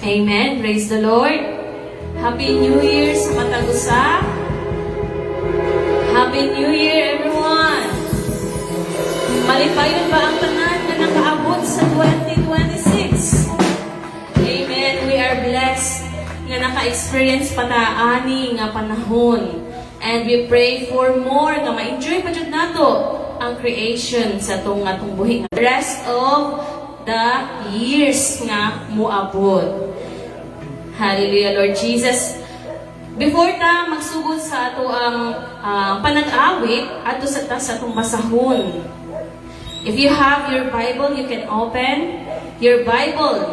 Amen. Praise the Lord. Happy New Year sa Matagusa. Happy New Year, everyone. Malipayon ba ang tanan na nakaabot sa 2026? Amen. We are blessed nga naka-experience pataani nga panahon. And we pray for more nga ma-enjoy pa jud nato ang creation sa atong buhi. The rest of the years nga moabot. Hallelujah, Lord Jesus. Before ta magsugod sa ato ang panag-awit ato sa atong masahon. If you have your Bible, you can open your Bible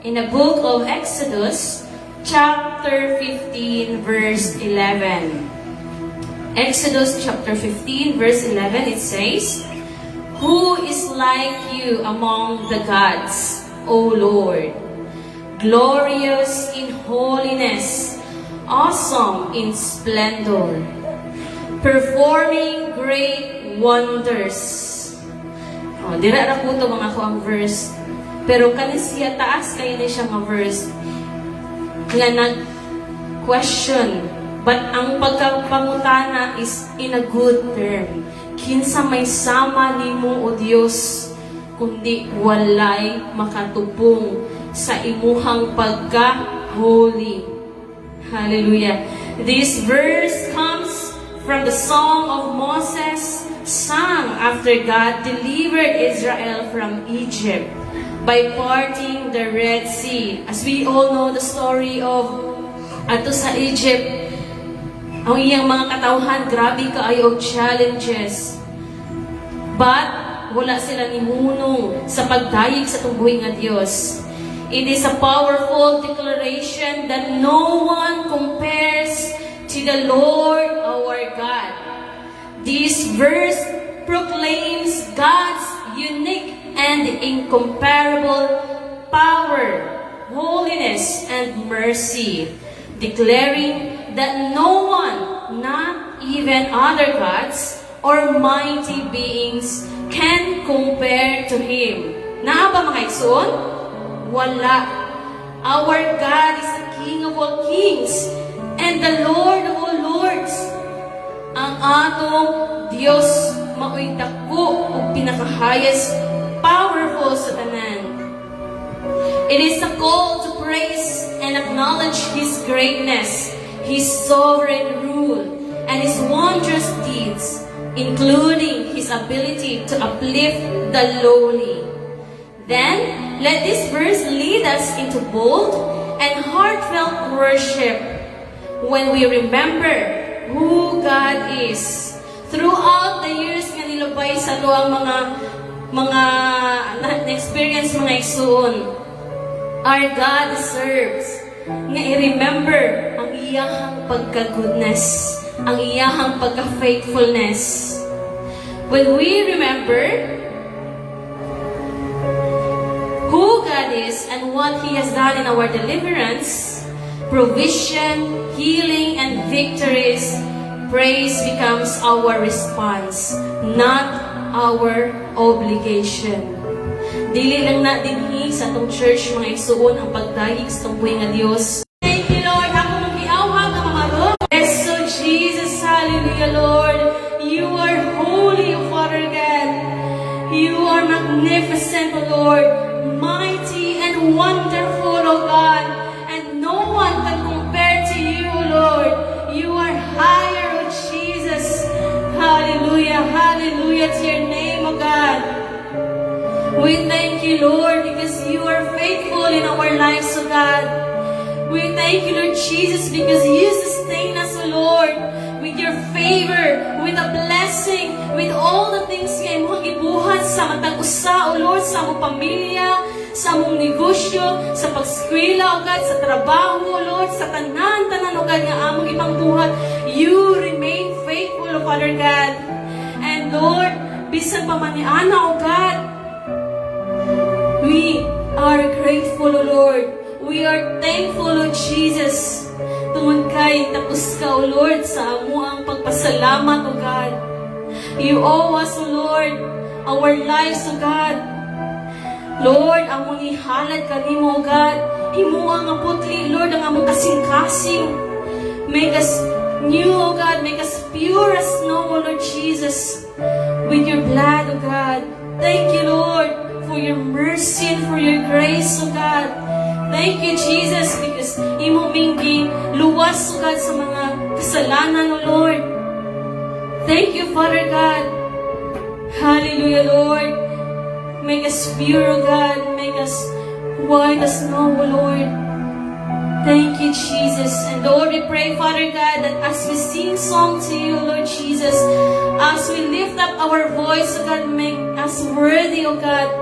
in the book of Exodus, chapter 15, verse 11. Exodus chapter 15, verse 11, it says, "Who is like you among the gods, O Lord? Glorious in holiness, awesome in splendor, performing great wonders." Dira ra po ito mga ko ang verse. Pero kanisiya taas kayo na siya nga verse nga nag-question. But ang pagkapangutana is in a good term. Kinsa may sama nimo o Dios kundi walay makatupong sa imuhang pagka-holy. Hallelujah. This verse comes from the song of Moses, sung after God delivered Israel from Egypt by parting the Red Sea. As we all know the story of ato sa Egypt, ang iyang mga katawhan, grabe kaayo og challenges. But wala sila nimunong sa pagdayeg sa tumbuhi nga Dios. It is a powerful declaration that no one compares to the Lord our God. This verse proclaims God's unique and incomparable power, holiness, and mercy, declaring that no one, not even other gods or mighty beings, can compare to Him. Naa ba mga igsoon? Wala. Our God is the King of all kings and the Lord of all lords. Ang atong Dios mao'y dako ug pinakahayas, powerful sa tanan. It is a call to praise and acknowledge His greatness, His sovereign rule, and His wondrous deeds, including His ability to uplift the lowly. Then, let this verse lead us into bold and heartfelt worship when we remember who God is. Throughout the years nga nilabay sa ito ang mga na-experience mga igsoon, our God deserves nga i-remember ang iyahang pagka-goodness, ang iyahang pagka-faithfulness. When we remember who God is and what He has done in our deliverance, provision, healing, and victories, praise becomes our response, not our obligation. Dili lang na dinhi sa itong church mga igsoon ang pagdayeg sa tumbuhi nga Dios. Thank you, Lord. Ako mag-iawag ang mga room. Yes, so Jesus, hallelujah, Lord. You are holy, O Father God. You are magnificent, O Lord. Mighty and wonderful, O God. And no one can compare to you, O Lord. You are higher, O Jesus. Hallelujah, hallelujah to your name, O God. We thank you, Lord, because you are faithful in our lives, O God. We thank you, Lord Jesus, because you sustain us, O Lord, with your favor, with a blessing, with all the things nga imong gibuhat sa matag usa, O Lord, sa among pamilya, sa among negosyo, sa pag-eskwela, O God, sa trabaho, O Lord, sa tanan-tanan, O God, nga among ibang buhat. You remain faithful, O Father God. And Lord, bisan pa man ni Ana, O God, we are grateful, O Lord. We are thankful, O Jesus. Tungod kay tapos ka, O Lord, sa amo ang pagpasalamat, O God. You owe us, O Lord, our lives, O God. Lord, among ihalad kanimo, God. Himuha nga putli, Lord, ang among kasing-kasing. Make us new, O God. Make us pure as snow, O Lord Jesus. With your blood, O God. Thank you, Lord, for your mercy and for your grace, O God. Thank you, Jesus, because imo minggi luwas, O God, sa mga kasalanan, O Lord. Thank you, Father God. Hallelujah, Lord. Make us pure, O God. Make us white as snow, O Lord. Thank you, Jesus. And Lord, we pray, Father God, that as we sing song to you, Lord Jesus, as we lift up our voice, O God, make us worthy, O God.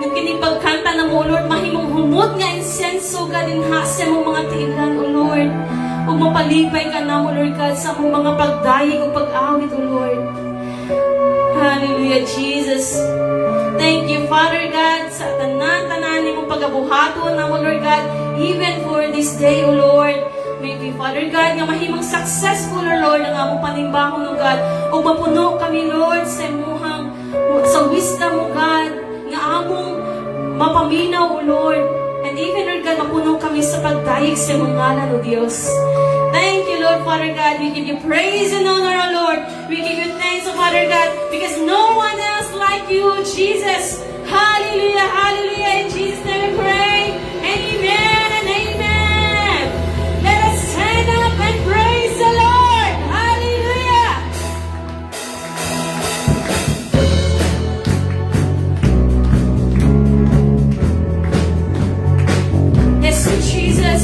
Yung kinipagkanta na mo, Lord, mahimong humot nga incense, O God, inhasa mo mga tiilan, O Lord. Huwag mapalipay ka na mo, Lord God, sa mong mga pagdayig o pag-awit, O Lord. Hallelujah, Jesus. Thank you, Father God, sa tanan-tanan mong pagabuhaton na mo, Lord God, even for this day, O Lord. May we, Father God, nga mahimang successful, O Lord, ang among panimbahon, O God. O mapuno kami, Lord, sa imuhang, sa wisdom, O God, nga among mapaminaw, O Lord. And even, Lord God, mapuno kami sa pagdayig sa imong ngalan, O Diyos. Thank you, Lord, Father God. We give you praise and honor, O Lord. We give you thanks, O Father God, because no one else like you, Jesus. Hallelujah, hallelujah. In Jesus' name we pray. Amen and amen. Let us stand up and praise the Lord. Hallelujah. Yes, Jesus.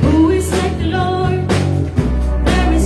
Who is like the Lord? There is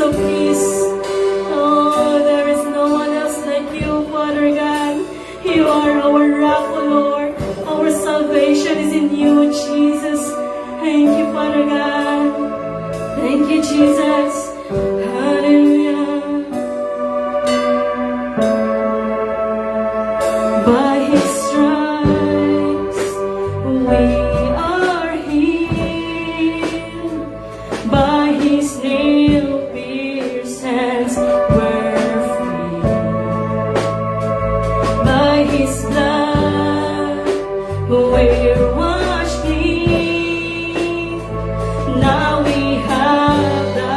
of Peace. Oh, there is no one else like you, Father God. You are our rock, O Lord. Our salvation is in you, Jesus. Thank you, Father God. Thank you, Jesus. Hallelujah. By His stripes we are healed. By His nail-pierced hands we're free. By His blood we're washed clean. Now we have the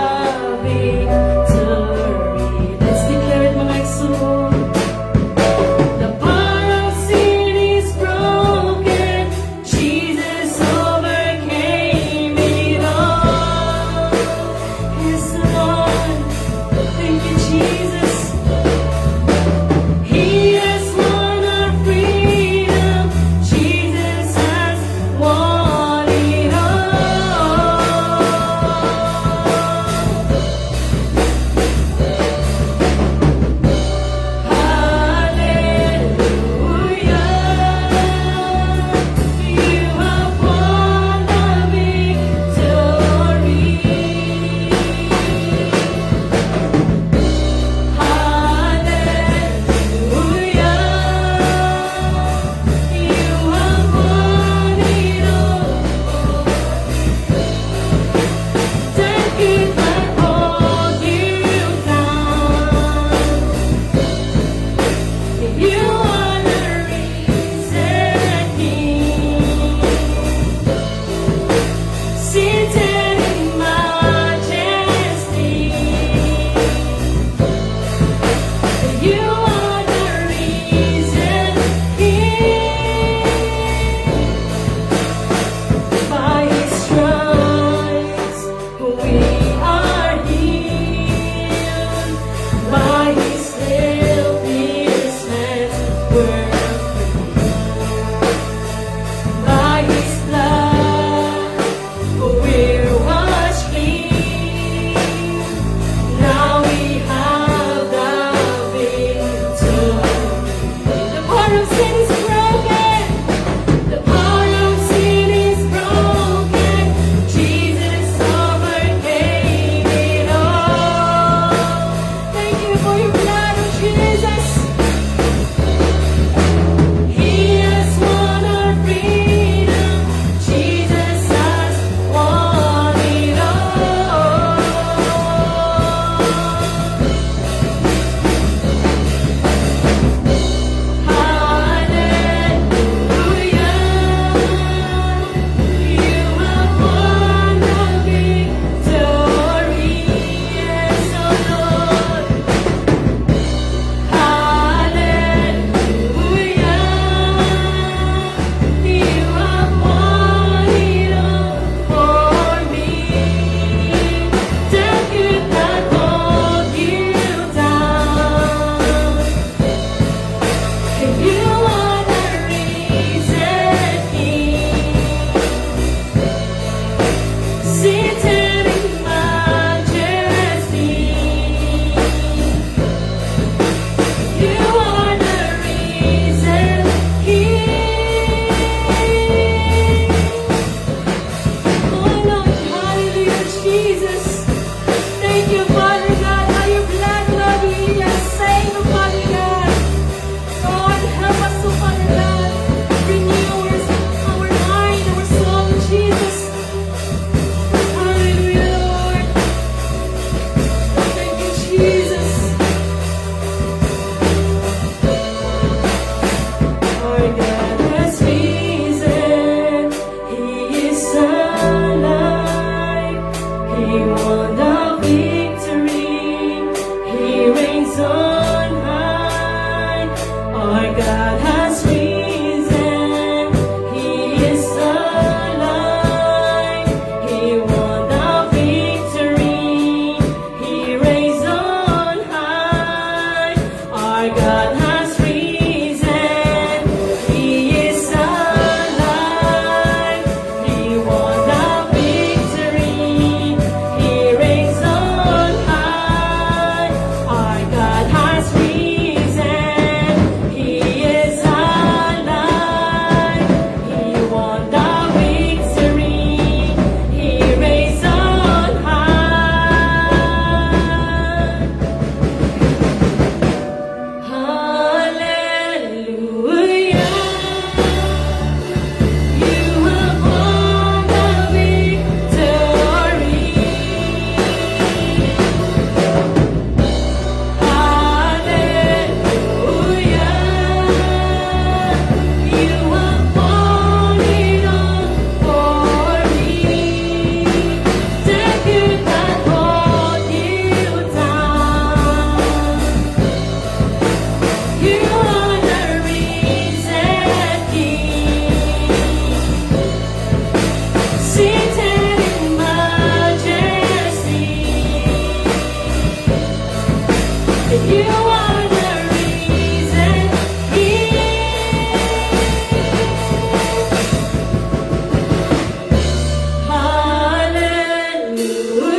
You are the reason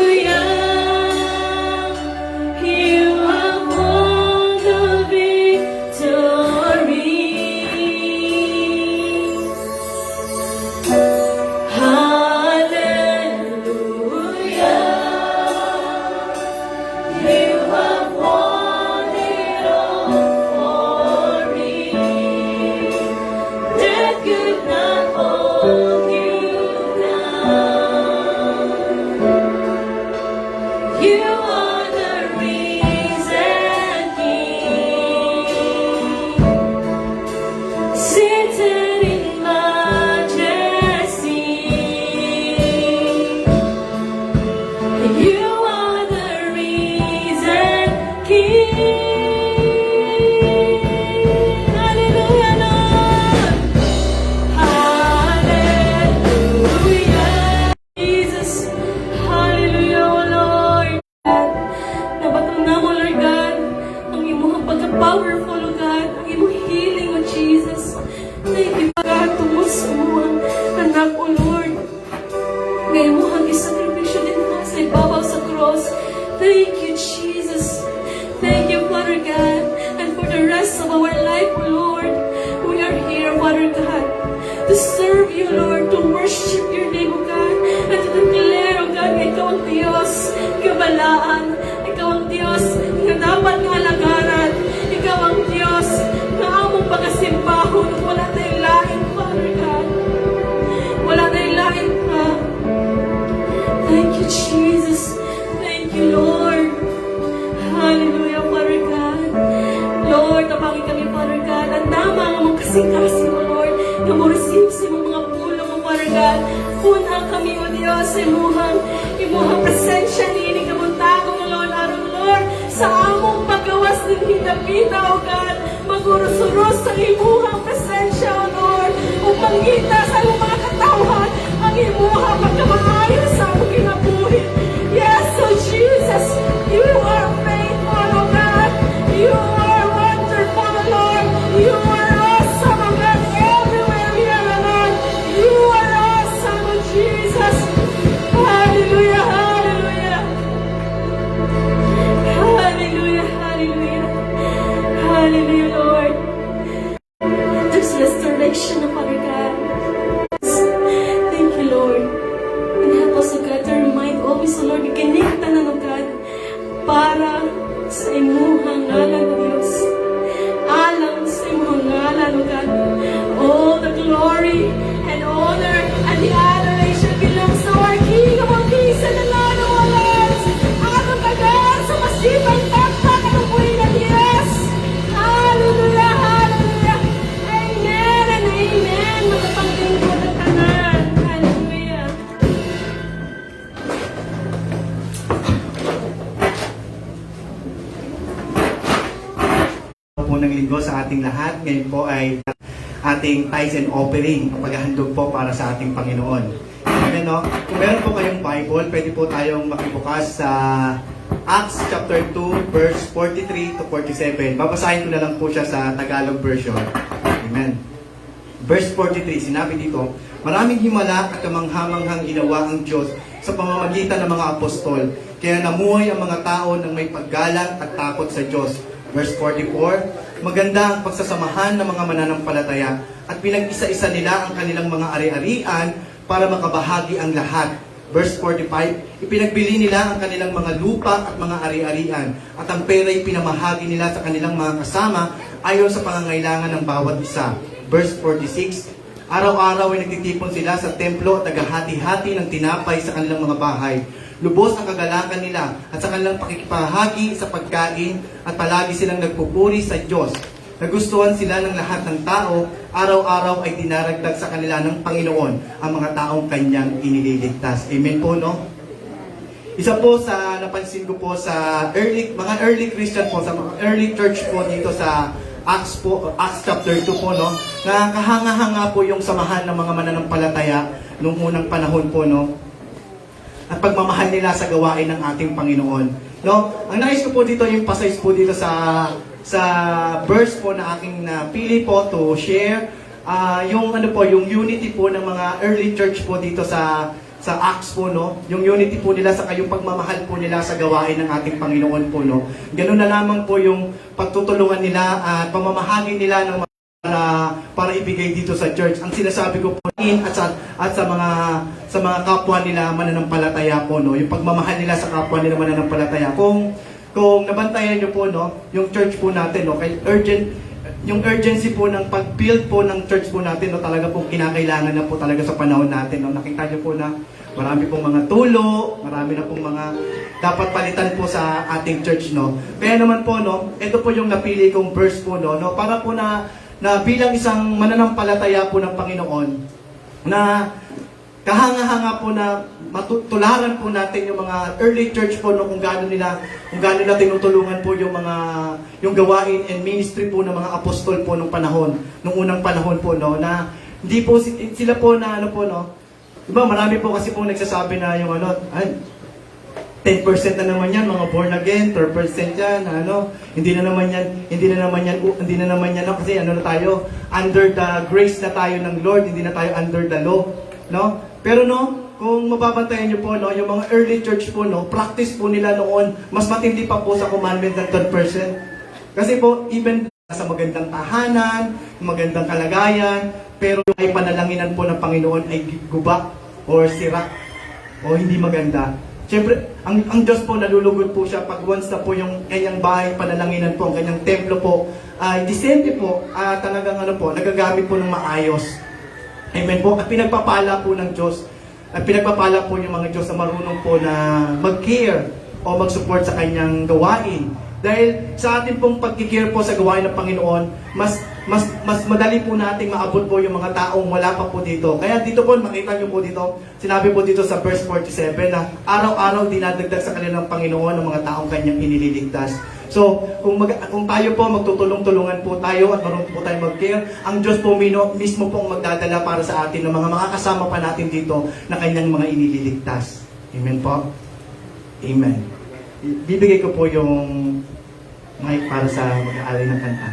Hallelujah. You have won the victory. Hallelujah. You have won it all for me. Death could not hold you down. You are the risen King, seated in majesty. You are the risen King. Hallelujah, Lord. Hallelujah, Jesus. Hallelujah, O Lord. Nabatang na mo, Lord God, ang imong pagka-powerful, O God, ang imong healing, O Jesus. Thank you, God, tungkol sa imong anak, O Lord. Ngayon mo ang isakripisyo din na sa ibabaw sa cross. Thank you, Jesus. Thank you, Father God. And for the rest of our life, O Lord, we are here, Father God, to serve you, Lord, to worship your name, O God, and to declare, O God, na ikaw ang Diyos, kabalaan. Ikaw ang Diyos na dapat nga lagaran. Ikaw ang Diyos na among pagkasimbahon at wala tayong lain, Father God. Wala tayong lain pa. Thank you, Jesus. Thank you, Lord. Hallelujah, Father God. Lord, napangin kami, Father God. Ang tama ang mong kasing-kasing, O Lord, na mo receive sa imong mga pulong, O Father God. Punha kami, O Diyos, sa imuhang presensya ni kamuntago, O Lord, aron, Lord, sa among paggawas ng hindapita, O God, maguros-uros sa imuhang presensya, O Lord, upang kita sa imong mga katawhan, ang imuhang pagkamaayo sa among kinabuhi. Yes, O Jesus, you are faithful, O God. You are wonderful, O Lord. You are awesome, O God, everywhere we are, O Lord. You are awesome, O Jesus. Hallelujah, hallelujah. Hallelujah, hallelujah. Hallelujah, Lord. There's restoration, O Father God. Thank you, Lord. And help us, O God, to remind always, O Lord, ikinita na, O God, para sa imuhang ngalan, O Diyos. Alang sa imuhang ngalan, O God. All the glory and honor and the adoration belongs to our King of all kings and the Lord of all lords. Alam ka, God, sa masibang takpak at ang buhay na Diyos. Hallelujah, hallelujah. Amen and amen. Magapanglingkod ang tanan. Hallelujah. Unang linggo sa ating lahat. Ngayon po ay ating tithes and offering, ang paghahandog po para sa ating Panginoon. Amen, no? Kung meron po kayong Bible, pwede po tayong makibukas sa Acts chapter 2, verse 43 to 47. Babasahin ko na lang po siya sa Tagalog version. Amen. Verse 43, sinabi dito, maraming himala at kamanghamanghang ginawa ang Diyos sa pamamagitan ng mga apostol, kaya namuhay ang mga tao ng may paggalang at takot sa Diyos. Verse 44, maganda ang pagsasamahan ng mga mananampalataya at pinag-isa-isa nila ang kanilang mga ari-arian para makabahagi ang lahat. Verse 45, ipinagbili nila ang kanilang mga lupa at mga ari-arian at ang pera'y pinamahagi nila sa kanilang mga kasama ayon sa pangangailangan ng bawat isa. Verse 46, araw-araw ay nagtitipon sila sa templo at naghahati-hati ng tinapay sa kanilang mga bahay. Lubos ang kagalakan nila at sa kanilang pakikipahagi sa pagkain at palagi silang nagpupuri sa Diyos. Nagustuhan sila ng lahat ng tao, araw-araw ay dinaragdag sa kanila ng Panginoon ang mga taong kanyang inililigtas. Amen po, no? Isa po sa napansin ko po sa mga early Christian po, sa mga early church po dito sa Acts chapter 2 po, no? Na kahanga-hanga po yung samahan ng mga mananampalataya noong unang panahon po, no? at pagmamahal nila sa gawain ng ating Panginoon. No? Ang nais ko po dito, yung passage po dito sa verse po na aking napili po to share, yung yung unity po ng mga early church po dito sa Acts po, no? Yung unity po nila sa kayong pagmamahal po nila sa gawain ng ating Panginoon po, no? Ganun na lamang po yung pagtutulungan nila at pamamahagi nila ng para ibigay dito sa church. Ang sinasabi ko po at sa mga kapwa nila mananampalataya po, no? Yung pagmamahal nila sa kapwa nila mananampalataya. Kung nabantayan niyo po, no, yung church po natin, no, yung urgency po ng pag-build po ng church po natin, no, talaga po kinakailangan na po talaga sa panahon natin, no. Nakita niyo po na marami pong mga tulo, marami na pong mga dapat palitan po sa ating church, no. Kaya naman po, no, ito po yung napili kong verse po, no, para po na bilang isang mananampalataya po ng Panginoon, na kahanga-hanga po na matutularan po natin yung mga early church po, no, kung gaano nila tinutulungan po yung gawain and ministry po ng mga apostol po nung unang panahon po, no, na hindi po sila po na no. Diba, marami po kasi pong nagsasabi na yung 10% na naman yan, mga born again, 3% yan, hindi na naman yan, kasi na tayo, under the grace na tayo ng Lord, hindi na tayo under the law, no? Pero no, kung mababantayan niyo po, no, yung mga early church po, no, practice po nila noon, mas matindi pa po sa commandment ng 10%. Kasi po, even sa magandang tahanan, magandang kalagayan, pero yung ay panalanginan po ng Panginoon ay guba, or sira, o hindi maganda. Siyempre, ang Diyos po, nalulugod po siya pag once na po yung kanyang bahay, panalanginan po, ang kanyang templo po, disente po, talagang nagagamit po ng maayos. Amen po. At pinagpapala po ng Diyos, at pinagpapala po yung mga Diyos na marunong po na mag-care o mag-support sa kanyang gawain. Dahil sa atin pong pag-care po sa gawain ng Panginoon, mas madali po nating maabot po yung mga taong wala pa po dito. Kaya dito po, makita nyo po dito, sinabi po dito sa verse 47 na araw-araw dinadagdag sa kanilang Panginoon ng mga taong kanyang inililigtas. So, kung tayo po magtutulong-tulungan po tayo at marunong po tayo mag-care, ang Diyos po mismo po ang magdadala para sa atin ng mga makakasama pa natin dito na kanyang mga inililigtas. Amen po? Amen. Bibigay ko po yung mic para sa mag-aalay ng kanta.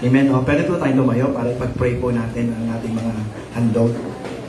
Amen. O, pwede po tayong lumayo para ipag-pray po natin ang ating mga handog.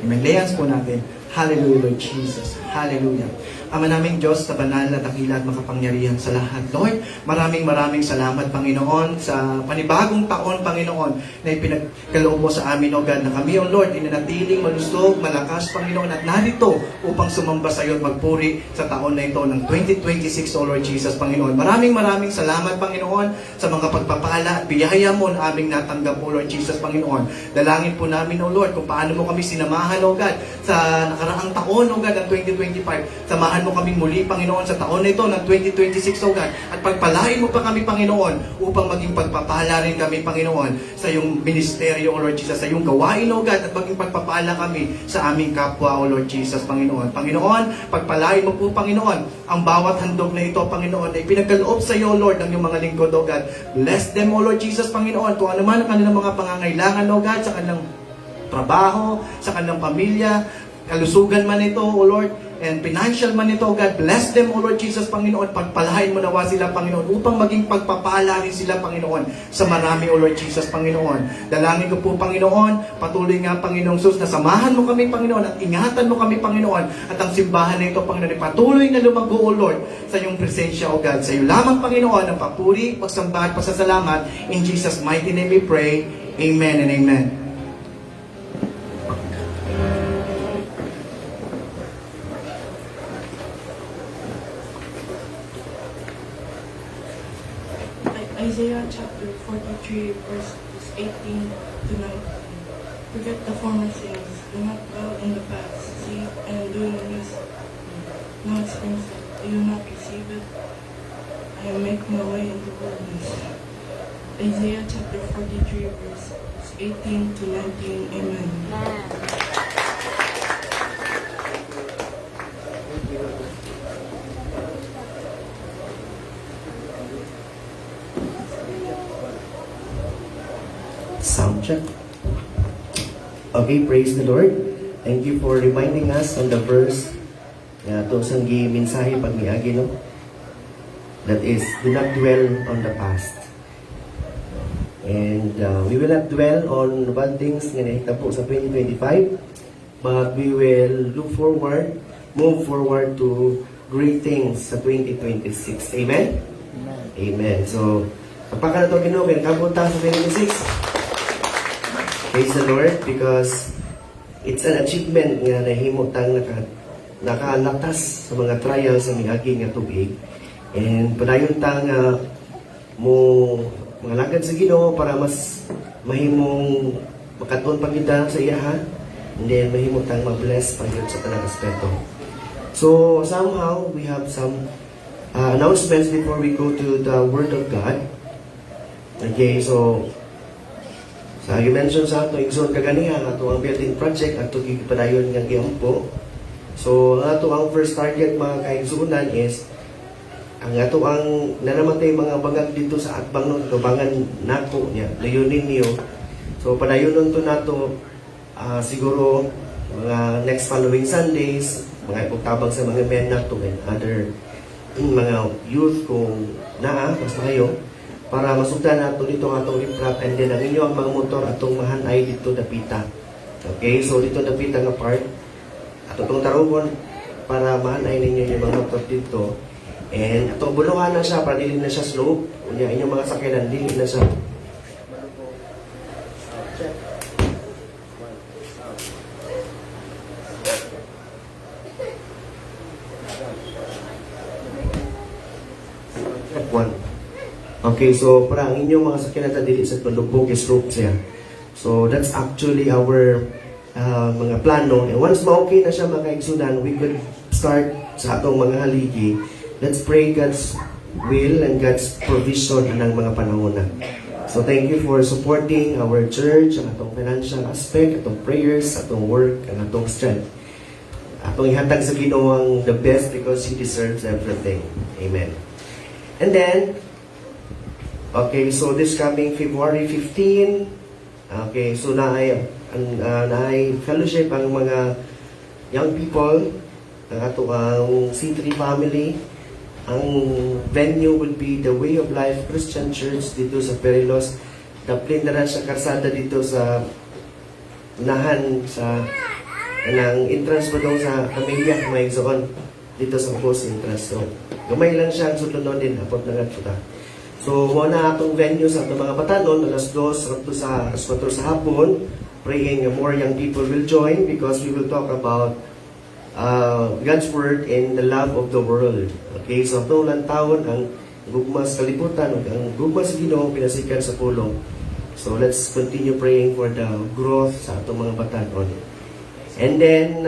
Amen. Layas po natin. Hallelujah, Lord Jesus. Hallelujah. Ama naming Diyos na banal na dakila at makapangyarihan sa lahat. Lord, maraming salamat, Panginoon, sa panibagong taon, Panginoon, na ipinagkaloob mo sa amin, O God, na kami, O Lord, inanatiling malusog, malakas, Panginoon, at narito upang sumamba sa iyo at magpuri sa taon na ito ng 2026, O Lord Jesus, Panginoon. Maraming salamat, Panginoon, sa mga pagpapala at biyaya mo na aming natanggap, O Lord Jesus, Panginoon. Dalangin po namin, O Lord, kung paano mo kami sinamahan, O God, sa nakaraang taon, O God, ng 2025. Samahan mo kami muli, Panginoon, sa taon na ito ng 2026, O God. At pagpalain mo pa kami, Panginoon, upang maging pagpapala rin kami, Panginoon, sa iyong ministeryo, O Lord Jesus, sa iyong gawain, O God, at maging pagpapala kami sa aming kapwa, O Lord Jesus, Panginoon. Panginoon, pagpalain mo po, Panginoon, ang bawat handog na ito, Panginoon, ay pinagkaloob sa iyo, Lord, ng iyong mga lingkod, O God. Bless them, O Lord Jesus, Panginoon, kung ano man ang kanilang mga pangangailangan, O God, sa kanilang trabaho, sa kanilang pamilya, kalusugan man ito, O Lord, and financial man ito, God. Bless them, O Lord Jesus, Panginoon. Pagpalain mo nawa sila, Panginoon, upang maging pagpapala rin sila, Panginoon, sa marami, O Lord Jesus, Panginoon. Dalangin ko po, Panginoon, patuloy nga, Panginoong Sus, na samahan mo kami, Panginoon, at ingatan mo kami, Panginoon, at ang simbahan na ito, Panginoon, ay patuloy na lumago, O Lord, sa iyong presensya, O God. Sa iyo lamang, Panginoon, ang papuri, pagsamba at pasasalamat. In Jesus' mighty name we pray. Amen and amen. Isaiah chapter 43, verses 18 to 19. Forget the former sins, do not dwell in the past. See, I am doing this. Now it springs up. Do you not receive it? I am making a way in the wilderness. Isaiah chapter 43, verses 18 to 19. Amen. Sound check. Okay, praise the Lord. Thank you for reminding us on the verse na ito sang mensahe pag miagi, no? That is, do not dwell on the past. And we will not dwell on bad things nga nahitabo sa 2025, but we will look forward, move forward to great things sa 2026. Amen? Amen. So, kapag na ito ginugin, kapunta sa 2026. Praise the Lord, because it's an achievement nga nahimutang nakalatas sa mga trials sa miagi nga tubig. And padayon tang mo mga lagad sa Ginoo para mas mahimong makaton pa kita sa iya, ha? And then mahimutang ma-bless pa yun sa tanang aspeto. So somehow we have some announcements before we go to the Word of God. Okay, so sa i-mention sa ato, igsoon kaganihan, ato ang building project, ato gigipadayon nga giampo. So, ato ang first target mga kaigsuunan is, ang ato ang nanamatay mga bangag dito sa atbang nun, kabangan nako niya, layunin niyo. So, padayon nun to nato, siguro, mga next following Sundays, mga ipagtabang sa mga men nato and other mga youth kung mas mayo, para masugdan nato dito ang atong riprap, and then ang inyo ang mga motor atong mahanay dito dapita. Okay, so dito dapita nga part atong tarungon para mahanay ninyo yung mga motor dito, and atong bulungan na siya para dili na siya slope, unya inyong mga sakyanan dili na siya. Okay, so para ang inyong mga sakyanan dili sa palubog is rope siya. So that's actually our mga plano. And once ma-okay na siya mga kaigsunan, we could start sa atong mga haligi. Let's pray God's will and God's provision anang mga panahon na. So thank you for supporting our church, ang atong financial aspect, atong prayers, atong work, ang atong strength. Atong ihatag sa Ginoo ang the best because He deserves everything. Amen. And then, okay, so this coming February 15, okay, so naay fellowship ang mga young people, ang ato ang C3 family. Ang venue will be the Way of Life Christian Church dito sa Perilos, daplin na sa karsada dito sa unahan sa ng entrance mo daw sa pamilya may igsoon dito sa post entrance. So, gamay lang siya sulunon din hapon na nga. So, muna atong venue sa atong mga batanon, alas 2 up to sa alas 4 sa hapon, praying more young people will join because we will talk about God's Word and the love of the world. Okay, so atong lantawon ang gugmas kalibutan, ang gugmas Ginoo pinasikan sa pulong. So, let's continue praying for the growth sa atong mga batanon. And then,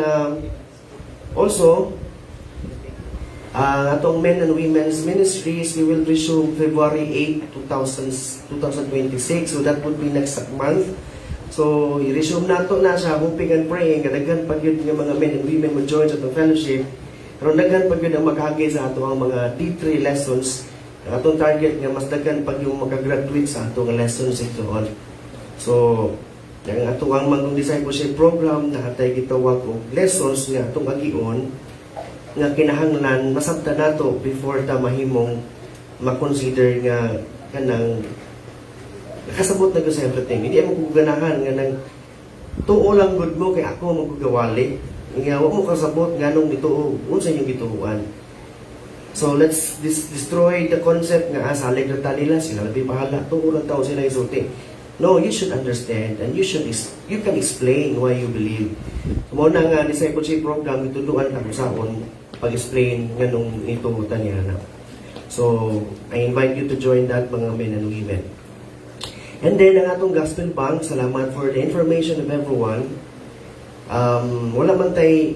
also, atong men and women's ministries, we will resume February 8, 2026. So that would be next month. So, i-resume nato na siya, hoping and praying, kadaghan pag yun ng mga men and women will join sa itong fellowship. Pero daghan pag yun ang maghagi sa ato ang mga D3 lessons. Ang atong target nga, mas daghan pag yung makagraduate sa atong lessons ito on. So, ang ato ang Manggong Discipleship Program na atay gitawag og lessons nga atong agion nga kinahanglan masabta nato before ta mahimong ma-consider nga kanang nakasabot na sa everything. Hindi mo ganahan nga nang tuo lang good mo kay ako magugawali. Nga wa mo kasabot nganong dituo unsa yung gituuan. So let's destroy the concept nga salig na nila sila labi bahala tuo lang taw sila isulti. No, you should understand and you can explain why you believe. Mo na nga discipleship program ituduan ta usaon pag-explain nganong ito tanyana. So, I invite you to join that mga men and women. And then, ang atong gospel bank, salamat for the information of everyone. Wala man tay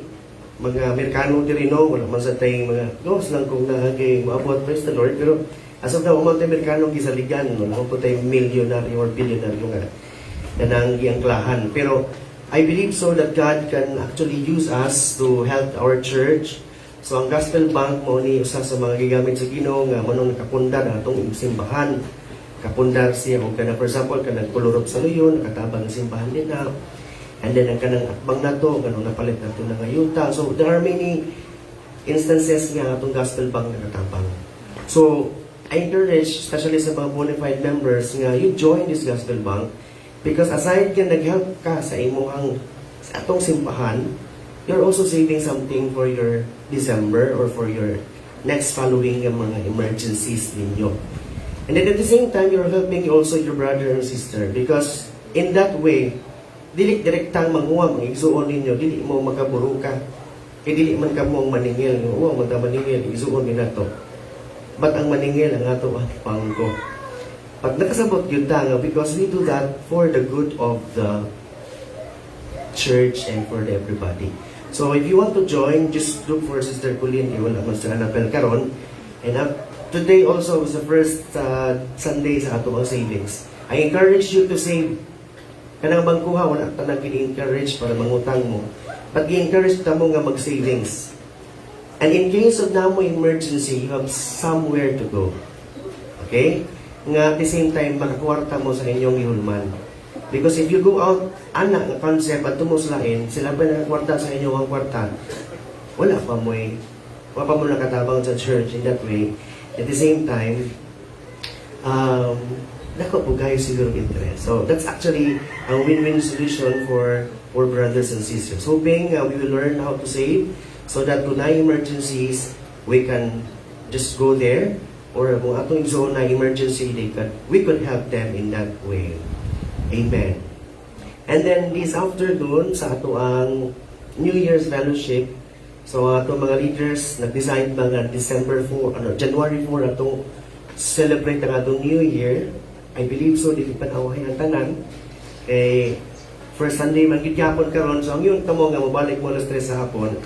mga Amerikano diri no, wala man sa tay mga ghost lang kung nagay maabot, praise the Lord. Pero as of now, umang tay Amerikano gisaligan, wala po tay millionaire or billionaire nga nang giangklahan. Pero I believe so that God can actually use us to help our church. So ang gospel bank mo ni usa sa mga gigamit sa Ginoo nga manong nakapundar atong simbahan. Kapundar siya o kana for example kanang kulurop sa luyon, nakatabang ng simbahan din na. And then ang kanang akbang nato kanang napalit nato ng ayuta. So there are many instances nga atong gospel bank nakatabang. So I encourage especially sa mga bona fide members nga you join this gospel bank because aside ka nag-help ka sa imong sa atong simbahan, you're also saving something for your December or for your next following mga emergencies ninyo. And then at the same time, you're helping also your brother and sister because in that way, dili direktang manguha, mag-igsuon ninyo, dili mo magaburo ka. Dili man ka mong maningil, uwa mo ta maningil, igsuon din nato. But ang maningil, ang ato pangko. But nakasabot yun nga because we do that for the good of the church and for everybody. So if you want to join, just look for Sister Colleen. Wala man sa Annabelle karon. And today also was the first Sunday sa ato ang savings. I encourage you to save. Kanang bangkuha, wala ka na encourage para mangutang mo. But i-encourage ta mo nga mag-savings. And in case of namo emergency, you have somewhere to go. Okay? Nga at the same time, makakwarta mo sa inyong ihulman. Because if you go out, anak ng concept at tumuslain, sila ba nakakwarta sa inyong ang kwarta? Wala pa mo nakatabang sa church in that way. At the same time, dako po kayo siguro interest. So that's actually a win-win solution for brothers and sisters. Hoping we will learn how to save so that kung na emergencies, we can just go there or kung atong zone na emergency, we could help them in that way. Amen. And then this afternoon sa ato ang New Year's Fellowship, so ato mga leaders nag-decide mga January 4 atong celebrate ang atong New Year. I believe so, dili panawahin ang tanan. First Sunday man gigyapon karon, so ang yun kamo nga mabalik mo alas 3 sa hapon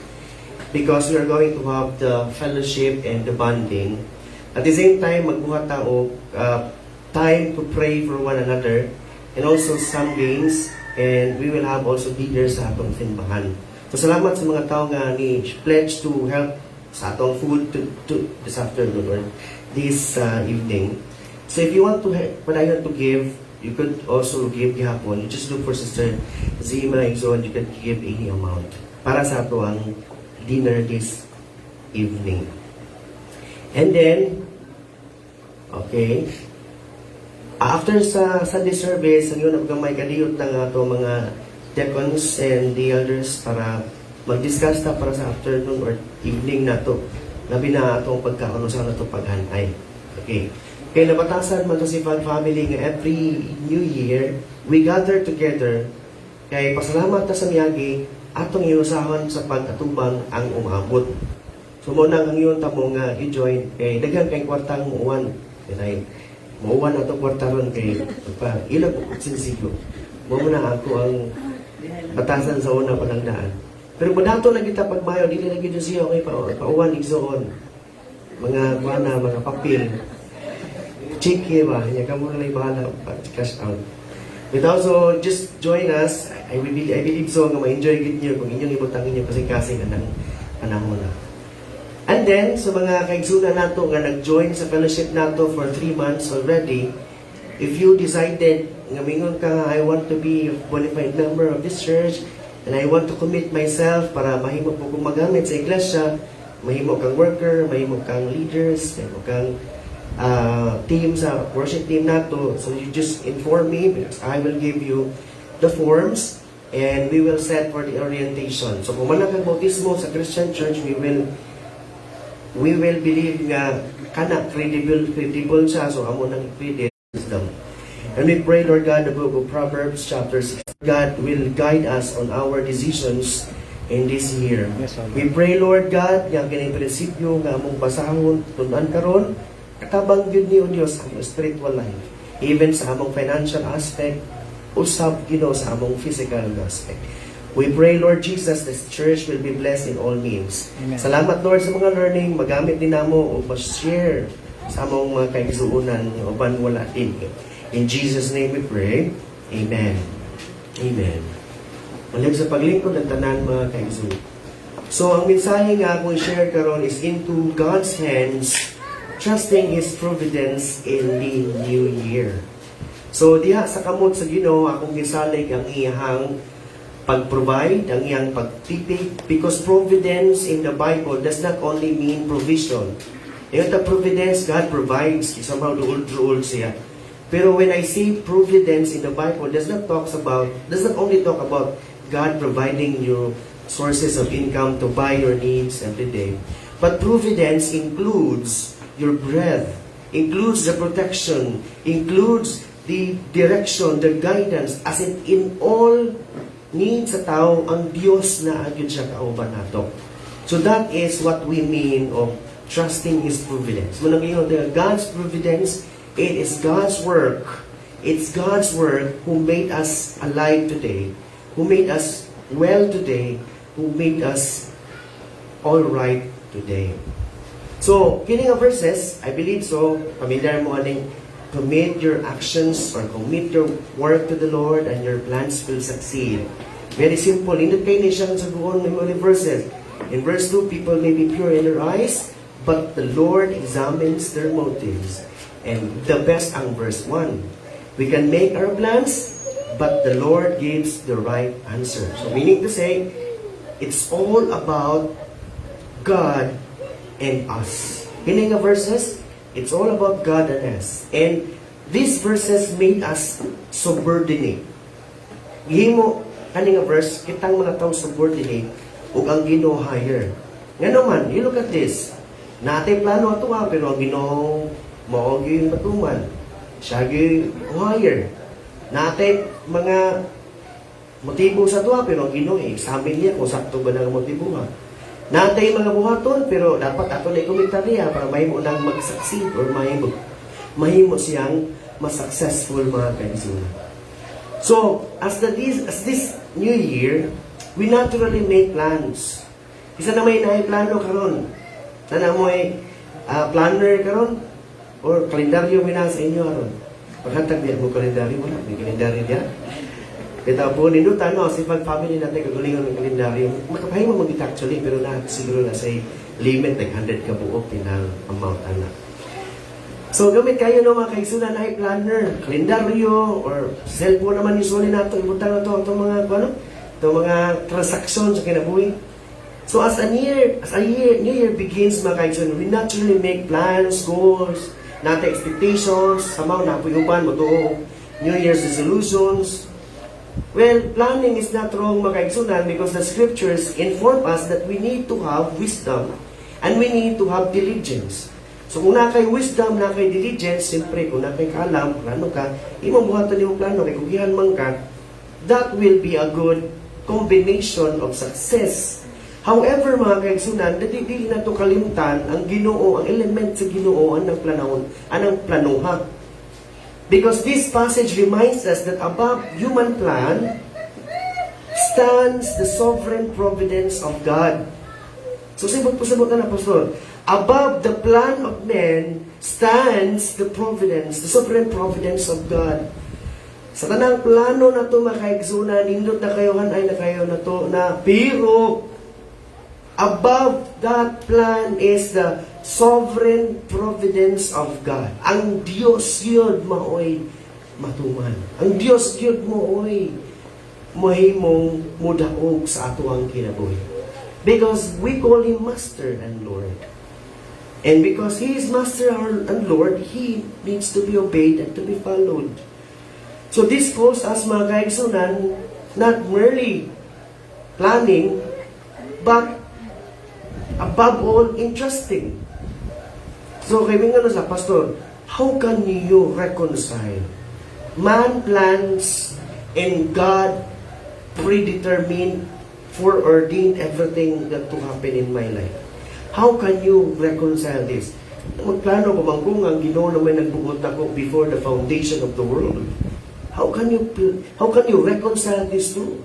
because we are going to have the fellowship and the bonding. At the same time, magbuhat ta og time to pray for one another and also some games, and we will have also leaders sa atong simbahan. So salamat sa mga tao nga ni pledge to help sa atong food to this afternoon or this evening. So if you want to padayon to give, you could also give gihapon. You just look for Sister Zima Igzon, you can give any amount para sa ato ang dinner this evening. And then, okay, After sa Sunday service, ang yun ang may kadiyot ng ato mga deacons and the elders para mag-discuss ta para sa afternoon or evening na to. Labi na atong pagkakanusan na to paghanay. Okay. Kaya nabatasan man to si Fun Family nga every New Year, we gather together kay pasalamat ta sa miyagi atong iusahon sa pag-atubang ang umabot. So mo nang ang yun tamo nga i-join kay daghang kay kwartang muuwan. Kay muuwan atong kwarta ron kay pa ilang sinsigo. Mo na ako ang batasan sa una panagdaan. Pero madato lang kita pagmayo dili lagi jud siya okay pauwan igsoon. Mga kuana, mga papel. Chiki ba? Nya kamo na lang bahala cash out. But also, just join us. I believe so nga ma-enjoy gid niyo kung inyong ibutang inyo kasing-kasing anang panahon na. And then, sa mga kaigsunan nato nga nag-join sa fellowship nato for 3 months already, if you decided nga mingon ka nga, I want to be a qualified member of this church and I want to commit myself para mahimo po kong magamit sa iglesia, mahimo kang worker, mahimo kang leaders, mahimo kang team sa worship team nato. So you just inform me because I will give you the forms and we will set for the orientation. So kung man kang bautismo sa Christian church, we will believe nga kana credible siya, so amo nang credit wisdom. And we pray, Lord God, the book of Proverbs chapter 6. God will guide us on our decisions in this year. We pray, Lord God, nga kining prinsipyo nga among basahon tun-an karon katabang gyud ni Dios ang spiritual life, even sa among financial aspect, usab Ginoo sa among physical aspect. We pray, Lord Jesus, this church will be blessed in all means. Amen. Salamat, Lord, sa mga learning. Magamit din namo o ma-share sa among mga kaigsuunan o banwala din. In Jesus' name we pray. Amen. Amen. Malig sa paglingkod ng tanan mga kaigsuunan. So, ang mensahe nga akong share karon is into God's hands, trusting His providence in the new year. So, diha sa kamot sa Ginoo, akong gisalig ang iyahang pag-provide, ang iyang pagtipid, because providence in the Bible does not only mean provision. Yung the providence, God provides, somehow duol siya. Pero when I say providence in the Bible, does not only talk about God providing you sources of income to buy your needs every day. But providence includes your breath, includes the protection, includes the direction, the guidance, as in all needs sa tao, ang Diyos na agad siya kauban nato. So that is what we mean of trusting His providence. Munang yun, God's providence, it is God's work. It's God's work who made us alive today, who made us well today, who made us all right today. So, kining nga verses, I believe so, familiar mo aning, commit your actions or commit your work to the Lord and your plans will succeed. Very simple. Indot kayo niya siyang saguon ng mga verses. In verse 2, people may be pure in their eyes, but the Lord examines their motives. And the best ang verse 1. We can make our plans, but the Lord gives the right answer. So meaning to say, it's all about God and us. Kining nga verses, it's all about God and us. And these verses made us subordinate. Gihimo, kaning nga verse, kitang mga taong subordinate, ug ang Ginoo higher. Nga naman, you look at this. Natay plano ato pero ang Ginoo mao gyud matuman. Siya gyud higher. Natay mga motibo sa tuwa, pero ang Ginoo examine niya kung sakto ba nang motibo ha. Natay mga buhaton, pero dapat ato na komentarya para mahimo nang mag-succeed or mahimo siyang mas-successful mga kaigsunan. So, as this new year, we naturally make plans. Isa na may plano karon. Na mo ay planner karon or kalendaryo mina sa inyo karon. Paghatag niya mo kalendaryo, wala may kalendaryo diya. Kita po ninutan no, si family natin kagalingon ng kalendaryo. Makapahimo mo kita actually, pero na siguro na say limit like 100 ka buok pinang amount ana. So gamit kayo no mga kaigsunan ay planner, kalendaryo or cellphone naman usually nato ibutang nato ang mga mga transaction sa kinabuhi. So as a new year begins mga kaigsunan, we naturally make plans, goals, nata expectations, samaw na puyuban mo to New Year's resolutions. Well, planning is not wrong mga kaigsunan because the scriptures inform us that we need to have wisdom and we need to have diligence. So kung na kay wisdom, na kay diligence, siyempre kung na kay kaalam, plano ka, imong buhatan yung plano, kay kugihan man ka, that will be a good combination of success. However, mga kaigsunan, dili na to kalimtan ang Ginoo, ang element sa Ginoo, anang planahon, anang planuha. Because this passage reminds us that above human plan stands the sovereign providence of God. So, sabot na, Pastor. Above the plan of men stands the providence, the sovereign providence of God. Sa tanang plano na ito, makaigsunan, nindot na kayo, hanay na kayo na ito, na pero above that plan is the sovereign providence of God. Ang Diyos yun maoy matuman. Ang Diyos yun maoy mahimong mudaog sa ato ang kinabuhi. Because we call Him Master and Lord. And because He is Master and Lord, He needs to be obeyed and to be followed. So this calls us mga kaigsunan, not merely planning, but above all, entrusting. So, kaya nga sa Pastor, how can you reconcile? Man plans and God predetermined, foreordained everything that to happen in my life. How can you reconcile this? Magplano pa man kung ang Ginoo na may nagbuot ako before the foundation of the world. How can you reconcile these two?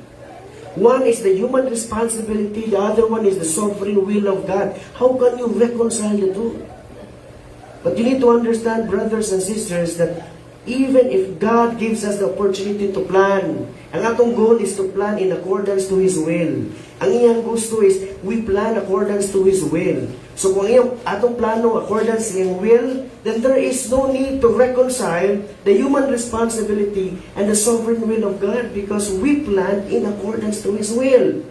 One is the human responsibility, the other one is the sovereign will of God. How can you reconcile the two? But you need to understand, brothers and sisters, that even if God gives us the opportunity to plan, ang atong goal is to plan in accordance to His will. Ang iyang gusto is, we plan accordance to His will. So kung iyang atong plano accordance to His will, then there is no need to reconcile the human responsibility and the sovereign will of God because we plan in accordance to His will.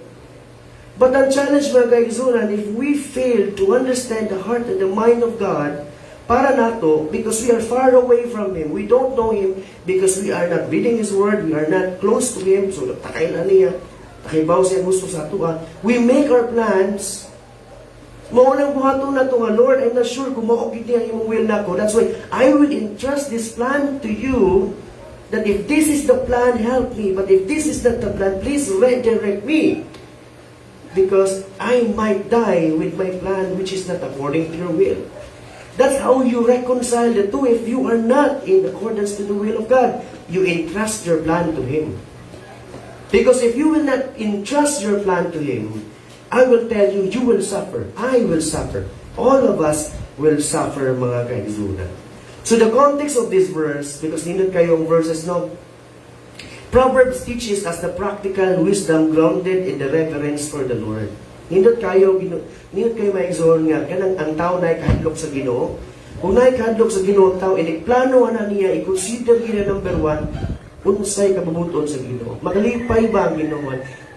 But ang challenge mga kaigsunan, if we fail to understand the heart and the mind of God, para nato, because we are far away from Him, we don't know Him, because we are not reading His Word, we are not close to Him, so takay na niya, takaybaw siya gusto sa ato, we make our plans, maunang buhato na ito nga, Lord, I'm not sure kung maukit niya yung will na ko. That's why I will entrust this plan to you, that if this is the plan, help me, but if this is not the plan, please redirect me, because I might die with my plan, which is not according to your will. That's how you reconcile the two. If you are not in accordance to the will of God, you entrust your plan to Him. Because if you will not entrust your plan to Him, I will tell you, you will suffer. I will suffer. All of us will suffer, mga kaigsunan. So the context of this verse, because nindot kayong verses, no? Proverbs teaches us the practical wisdom grounded in the reverence for the Lord. Nindot kayo maigsoon nga kanang ang tao na ikahadlok sa Ginoo. Kung na ikahadlok sa Ginoo tao, inikplano ana niya, i-consider niya number 1, unsay kabubuton sa Ginoo. Makalipay ba ang Ginoo?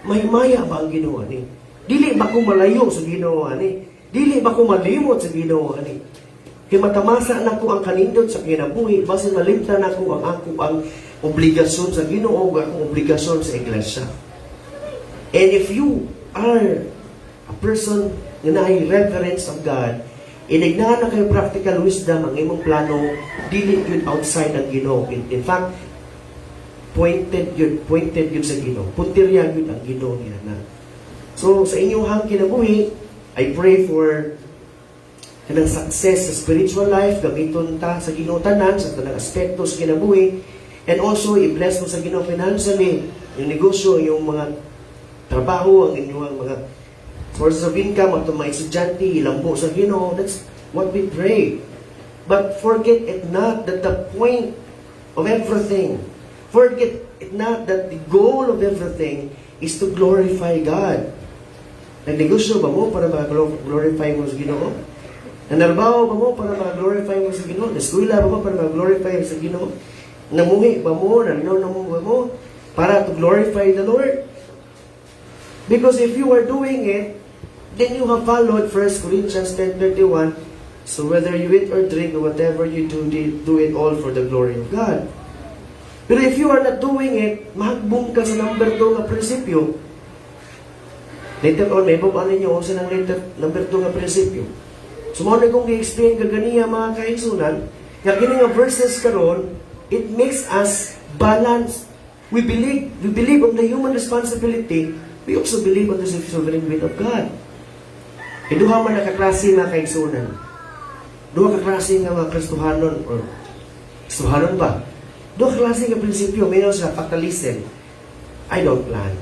Mahimaya ba ang Ginoo ni? Dili ba ko malayo sa Ginoo ni? Dili ba ko malimot sa Ginoo ni? Kaya matamasa na ko ang kanindot sa kinabuhi, basta malimtan na ko ang obligasyon sa Ginoo, ang obligasyon sa iglesia. And if you are a person na naay reverence of God, inignahan na kayo practical wisdom ang imong plano, dili yun outside ang Ginoo. In fact, pointed yun sa Ginoo. Puntirya yun ang Ginoo niya na. So, sa inyong hang kinabuhi, I pray for kanang success sa spiritual life, gamiton ta sa Ginoo tanan, sa tanang aspekto sa kinabuhi, and also, i-bless mo sa Ginoo financially, yung negosyo, yung mga trabaho, ang inyong mga sources of income, at mga estudyante, ilambo sa Ginoo. That's what we pray. But forget it not that the point of everything, forget it not that the goal of everything is to glorify God. Nagnegosyo ba mo para ma-glorify mo sa Ginoo? Nanarbaho ba mo para ma-glorify mo sa Ginoo? Eskwela ba mo para ma-glorify mo sa Ginoo? Namuhi ba mo? Namuhi ba mo? Para to glorify the Lord? Because if you are doing it, then you have followed 1 Corinthians 10:31, So whether you eat or drink or whatever you do it all for the glory of God. Pero if you are not doing it, mahagbong ka sa number 2 nga prinsipyo. Later on, may baba ninyo kung saan ang number 2 nga prinsipyo. So mo na kong i-explain kaganiya mga kaigsunan, nga kini nga verses karon, it makes us balance. We believe on the human responsibility, we also believe on the sovereign will of God. Duha man nakaklase mga kaigsunan. Duha ka klase nga mga Kristohanon or Kristohanon ba? Duha klase nga prinsipyo, mayroon sa fatalism. I don't plan.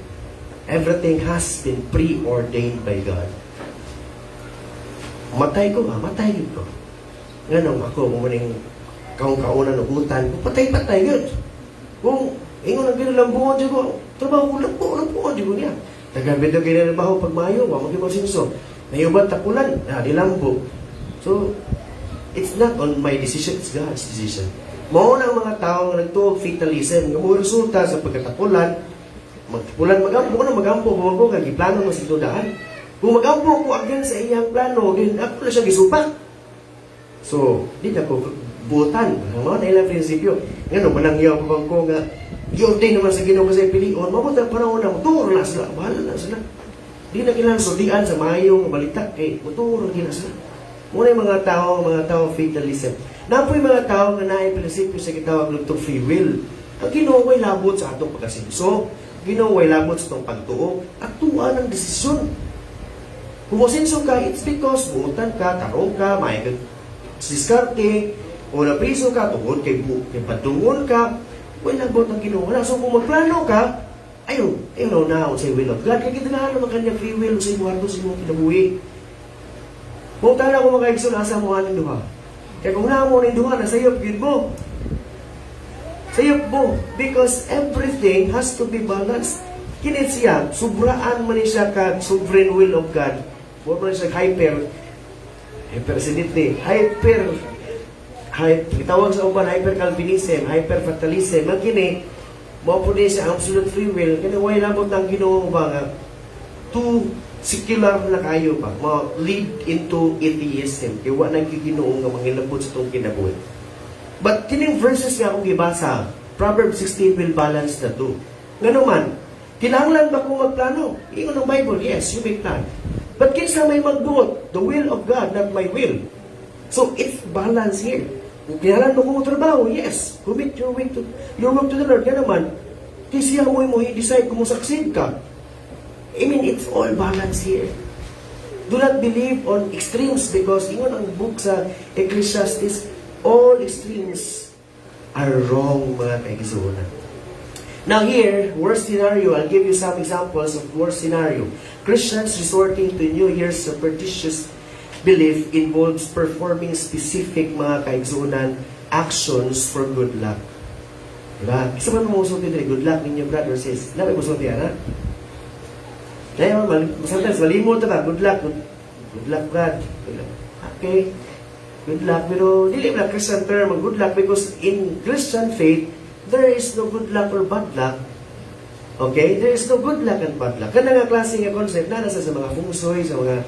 Everything has been preordained by God. Matay ko ba? Matay ko. Ganun ako, kung maning kauna ng utan, patay-patay yun. Kung ingon ang ginalambungan dyan ko, trabaho ko lambuan dyan ko niya. Tagabit na ginalabaho pag mayo, wag mag-imasinso. Nayuban tapulan, dilambo. So, it's not on my decision, it's God's decision. Mauna ang mga tao nga nagtuog fatalism, nga mo resulta sa pagkatapulan, magampo ko na magampo, kung ako kagiplano mo sa tudaan. Kung magampo ko agyan sa iyang plano, din ako na siya gisupak. So, di na ko butan. Ang mga nailang prinsipyo. Nga manangyaw ko nga, i-ordain naman sa Ginoo sa pilion, mabuta panahon na, muturo na sila, bahala na sila. Di na kailangan sudian sa mayong balita, kay muturo na sila. Muna yung mga tao fatalism. Napoy mga tao nga naay prinsipyo sa kitawag ng free will. Ang Ginoo way labot sa atong pagkasinso, Ginoo way labot sa atong pagtuo, at tuwa ng desisyon. Kung masinso ka, it's because buutan ka, tarong ka, may diskarte, o napriso ka, tungkol kay patungon ka, way labot ng Ginoo. So kung magplano ka, ayun na sa will of God. Kaya kitalahan naman kanya free will sa imuharto sa imong kinabuhi. Buutan na kung makaigsun, asa mo aning duha. Kaya kung naamo rin duha, nasayop yun mo. Sayop mo. Because everything has to be balanced. Kinit siya, subraan man siya ka sovereign will of God. Huwag man siya itawag sa uban, hyper-Calvinism, hyper-fatalism. Ang kini, maupo din siya absolute free will. Kaya way labot ng Ginoo ba nga, too secular na kayo pa, lead into atheism. Kaya wala nang Ginoo nga mangilabot sa itong kinabuhi. But kining verses nga akong gibasa, Proverbs 16 will balance na to. Nga naman, kinahanglan ba kung magplano? Ingon ng Bible, yes, you may plan. But kinsa may magbuot, the will of God, not my will. So it's balance here. Kung kinahanglan mo kung trabaho, yes, commit your work to the Lord. Nga naman, kisiya mo i-decide kung succeed ka. I mean, it's all balance here. Do not believe on extremes because ingon ang book sa Ecclesiastes, all extremes are wrong, mga kaigsunan. Now here, worst scenario, I'll give you some examples of worst scenario. Christians resorting to New Year's superstitious belief involves performing specific, mga kaigsunan, actions for good luck. Diba? Isa ba mamusulti din, good luck ninyo, brother, sis. Labi mo sulti, ha? Sometimes malimot na ba? Good luck, Brad. Okay. Good luck. Pero, dili lang Christian term, good luck, because in Christian faith, there is no good luck or bad luck. Okay? There is no good luck and bad luck. Kana nga klase nga concept na nasa sa mga fungsoy, sa mga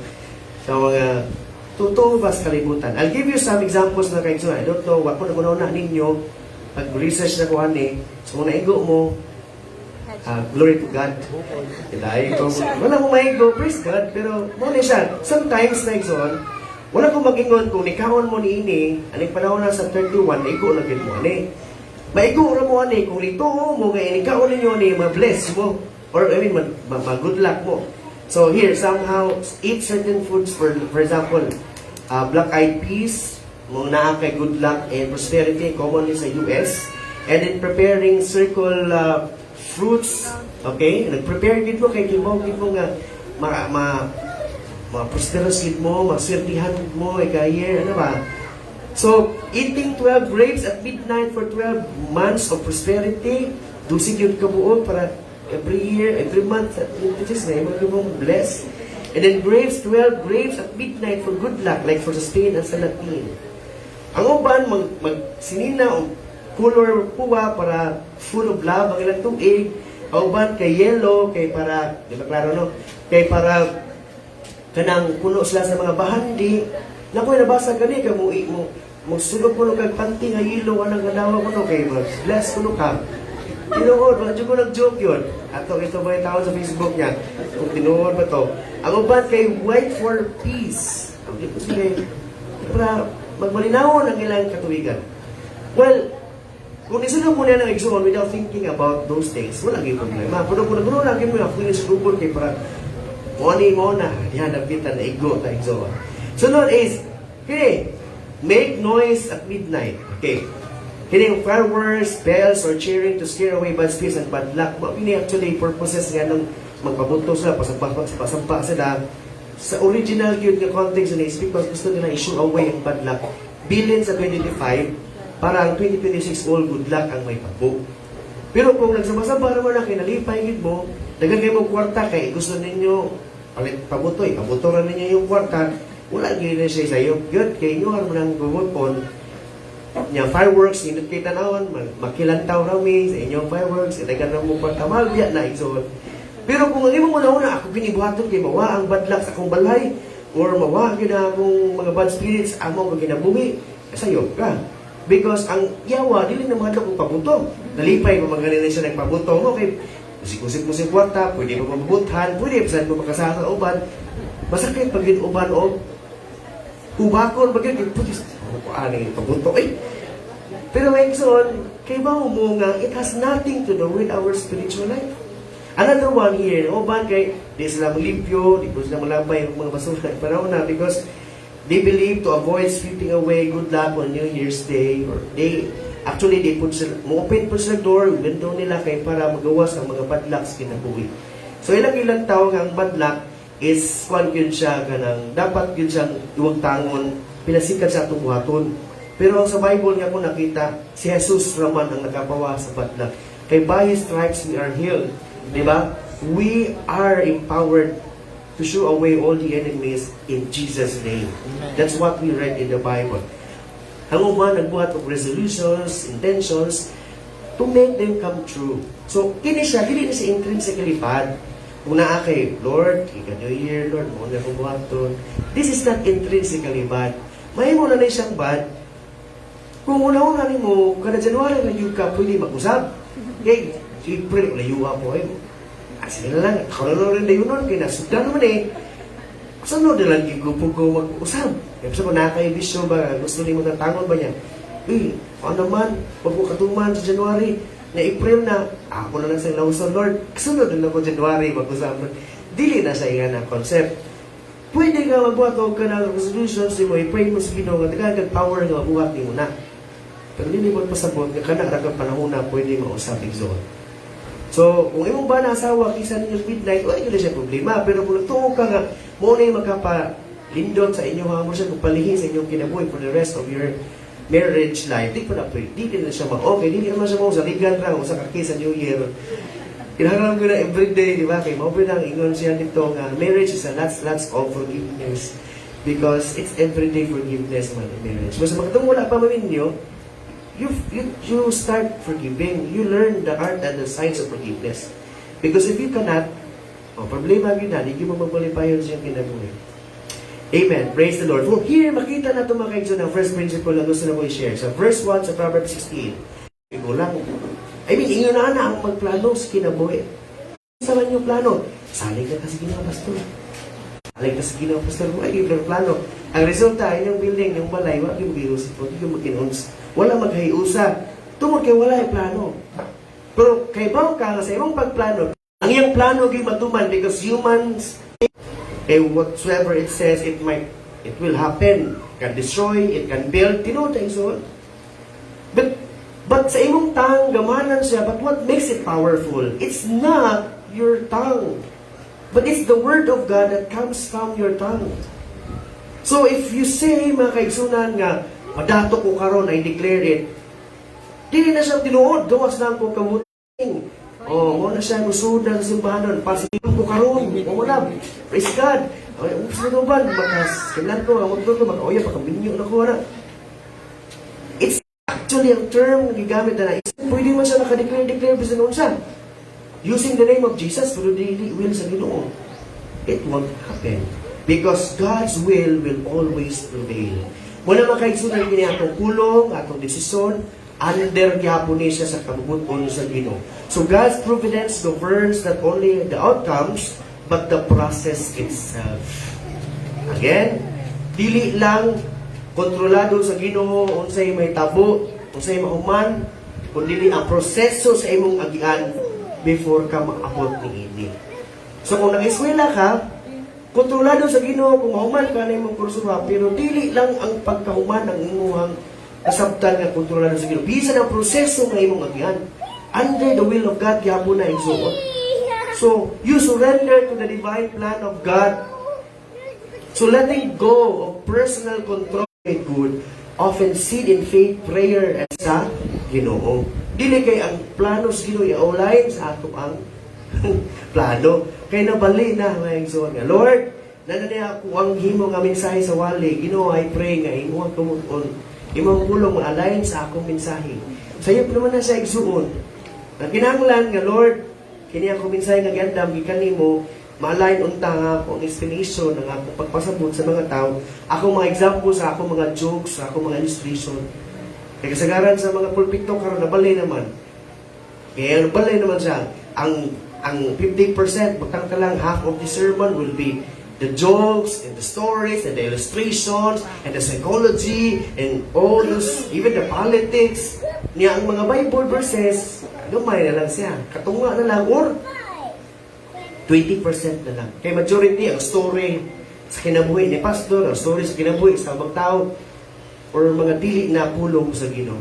totoo ba sa kalibutan. I'll give you some examples na kayo. I don't know, wako na kunauna ninyo, pag-research na ko ani, so muna igo mo, glory to God. Wala mo maigo, praise God, pero muna siya. Sometimes, na igsoon, wala ko mag-ingon kung nikahon mo ni ini, aning panahon na sa 31, naigo na gid mo ani. Maigo ra mo ani, kung lito mo, nga inikahon ninyo ani, ma-bless mo. Or, I mean, ma-good luck mo. So here, somehow, eat certain foods, for example, black-eyed peas, mga naa kay good luck and prosperity, commonly sa US. And then preparing circle fruits, okay? Nag-prepare din mo kay Kimaw, din mo nga ma-prosperous din mo, maswertihan mo, ika-year, ano ba? So, eating 12 grapes at midnight for 12 months of prosperity, dusig yun kabuo para every year, every month, it is na, yung bless. And then grapes, 12 grapes at midnight for good luck, like for Spain and sa Latin. Ang uban, magsinina o color puwa para full of love, ang ilang tuig. Ang uban kay yellow, kay para, di ba klaro no? Kay para kanang puno sila sa mga bahandi. Nakoy nabasa gani ka mo sulog mo kag panty nga ilo anang gadawa ko no kay bless ko no ka. Tinuod, wala dyan ko nag-joke yun. Ato, ito ba yung tao sa Facebook niya? Kung tinuod ba to? Ang uban kay White for Peace. Ang ito sige, para magmalinawon ang ilang katuwigan. Well, kung isunod mo na ng exon without thinking about those things, wala yung problema. Pero kung nagulong lagi mo yung ako yung sugubon kay para money mo na, yan, napitan na igo na exon. Sunod is, okay, make noise at midnight. Okay. Hitting fireworks, bells, or cheering to scare away bad spirits and bad luck. Ini actually purposes nga nung magpabuto sila, pasampa sila. Sa original yun nga context na is because gusto nila issue away ang bad luck. Bilin sa 2025, para ang 2026 all good luck ang may pagbo. Pero kung nagsama-samba naman na kinalipay yun mo, dagan kayo mong kwarta kay gusto ninyo palit pabutoy, pabutoran ninyo yung kwarta, wala gina siya sa iyo. Yun, kay inyo harap ng bumutpon, nya fireworks nindot kay tanawon makilantaw rami sa inyong fireworks itagan na mo pagkamal biya na igsoon. Pero kung ang imo mo na ako ginibuhaton kay mawa ang bad luck sa akong balay or mawa gyud akong mga bad spirits amo ko ginabuhi sayo ka because ang yawa dili na mahadlok og pabuto nalipay mo maganin siya nagpabuto mo kay kusik mo sa kwarta pwede mo mabuthan pwede pa mo makasaka sa uban masakit pag uban og ubakon bagay kay putis ano yung pabuto eh. Pero Exxon, kay ba mo nga, it has nothing to do with our spiritual life. Another one here, ban kay, di sila malimpyo, di po sila malabay ng mga basura panahon na because they believe to avoid sweeping away good luck on New Year's Day or they put sila, mo-open po sila door, window nila kay para magawas ang mga bad lucks kinabuhi. So ilang tao nga ang bad luck is kwan yun siya kanang dapat yun siyang iwag tangon pinasikat sa atong buhaton. Pero sa Bible nga ko nakita, si Jesus raman ang nakapawa sa bad luck. Kay by His stripes we are healed. Diba? We are empowered to shoo away all the enemies in Jesus' name. That's what we read in the Bible. Ang uban nagbuhat og resolutions, intentions, to make them come true. So, kini siya, dili na siya intrinsically bad. Kung naa kay, Lord, ika New Year, Lord, mo na kong buhaton. This is not intrinsically bad. Mahimo na na siyang bad. Kung una-una ni mo, kada January na yung ka, pwede mag-usab. Okay, April, layuha po eh. Sige na lang, karoon rin na yun nun, kaya nasugdan naman eh. Saan na lang gigupog ko mag-usab? Kaya sa mga nakakibisyo ba, gusto niyo magtatangon ba niya? Ano naman, pag mo katuman sa January, na April na, ako na lang sa lawson, Lord, kasunod na ako January, mag-usab. Dili na sa iya na concept. Pwede ka magbuhat o ka ng resolutions mo, i-pray mo sa Ginoo nga nagkagag power nga buhat ni mo na. Pero hindi mo pasabot nga kanara kang panahon na pwede mausap igsoon. So, kung imong ba na asawa kisa ninyo midnight, wala yun na siya problema. Pero kung nagtuo ka nga, mo na yung magkapalindot sa inyo, mo siya magpalihin sa inyong kinabuhi for the rest of your marriage life, di pa na pwede, di na siya okay, di naman siya mo sa ligan lang, sa kakisa New Year. Kinahanglan ko na everyday, di ba? Kaya maupo lang, ingon siya dito nga, marriage is a lots of forgiveness. Because it's everyday forgiveness man in marriage. Mas magkatong wala pa mamin nyo, you start forgiving. You learn the art and the science of forgiveness. Because if you cannot, problema yun na, hindi mo magpalipayon siyang kinabuhi. Amen. Praise the Lord. So here, makita na ito mga kaigsoon ng first principle na gusto na ko i-share. Sa verse 1 sa Proverbs 16. Ito lang. Inyo na ang magplano sa kinabuhi. Sa man yung plano? Salig ka kasi ginawa, pastor. Salig ka sa ginawa, pastor. Ay, yung plano. Ang resulta, inyong building, yung balay, wala yung virus. Hindi yung mag-inuns. Wala maghiusa. Tungkol kay wala yung plano. Pero kay bawang ka sa imong pagplano, ang iyang plano yung matuman because humans, whatsoever it says, it will happen. It can destroy, it can build. Tinood tayo so. But sa imong tongue, gamanan siya. But what makes it powerful? It's not your tongue. But it's the word of God that comes from your tongue. So if you say, mga kaigsunan nga, madato ko karon, I declare it, dili na siya tinuod, gawas lang ko kamuting. Mo na siya musudan sa simbahanon, pasilong ko karon, mo na, praise God. Sa ito ba, makas, kailan ko, amot ko, makaoya, pakabinyo na ko na. It's actually ang term na gigamit na pwede man siya nakadeclare bisa noon siya. Using the name of Jesus, pero daily will sa Ginoo. It won't happen. Because God's will always prevail. Muna makaigsunan kini atong kulong, atong desisyon, under gyapon ni siya sa kabubuton sa Ginoo. So God's providence governs not only the outcomes, but the process itself. Again, dili lang kontrolado sa Ginoo unsay may tabo, unsay mahuman, kundi ang proseso sa imong agian before ka maabot ni ini. So kung nag-eskwela ka, kontrolado sa Ginoo kung mahuman ka na imong kurso ha, pero dili lang ang pagkahuman ang imuhang kasabtan nga kontrolado sa Ginoo. Bisan ang proseso nga imong agian. Under the will of God, gyapon na igsuot. So, you surrender to the divine plan of God. So, letting go of personal control and good, often seed in faith, prayer, and sa Ginoo. Dili kay ang plano sa Ginoo i-align sa ato ang plano. Kay nabali na may igsuot nga, Lord, nananiya ako ang himo nga mensahe sa wali. Ginoo, I pray nga imo ang tumuton. Imong pulong ma-align sa akong mensahe. Sayop naman na sa igsuon. Ang kinahanglan nga, Lord, kini akong mensahe nga gandam, gikan nimo, ma-align unta nga akong explanation, ng akong pagpasabot sa mga tao, akong mga example sa akong mga jokes, sa akong mga illustration. Kaya kasagaran sa mga pulpito, karon nabalay naman. Kaya nabalay naman siya. Ang 50%, butang ka lang, half of the sermon will be the jokes and the stories and the illustrations and the psychology and all those, even the politics. Niya ang mga Bible verses, gamay na lang siya. Katunga na lang or 20% na lang. Kaya majority ang story sa kinabuhi ni pastor, ang story sa kinabuhi sa ibang tao, or mga dili na pulong sa Ginoo.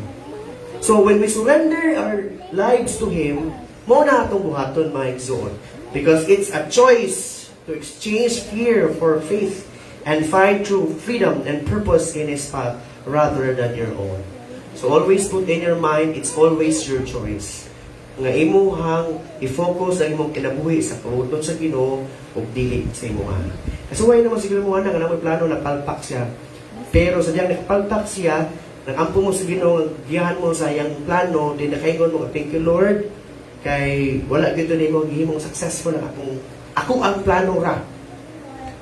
So when we surrender our lives to Him, mo na atong buhaton maigsoon. Because it's a choice to exchange fear for faith and find true freedom and purpose in His path rather than your own. So always put in your mind, it's always your choice. Nga imuhang i-focus ang imong kinabuhi sa pabuton sa Ginoo ug dili sa imuhang. Kasi why naman siguro mo na nga naman plano napalpak siya. Pero sa diyang nakapalpak siya, nagampo mo sa Ginoo, giyahan mo sa iyang plano, din nakaingon mo, thank you Lord, kay wala gito nimo gihimong successful ang ako ang plano ra.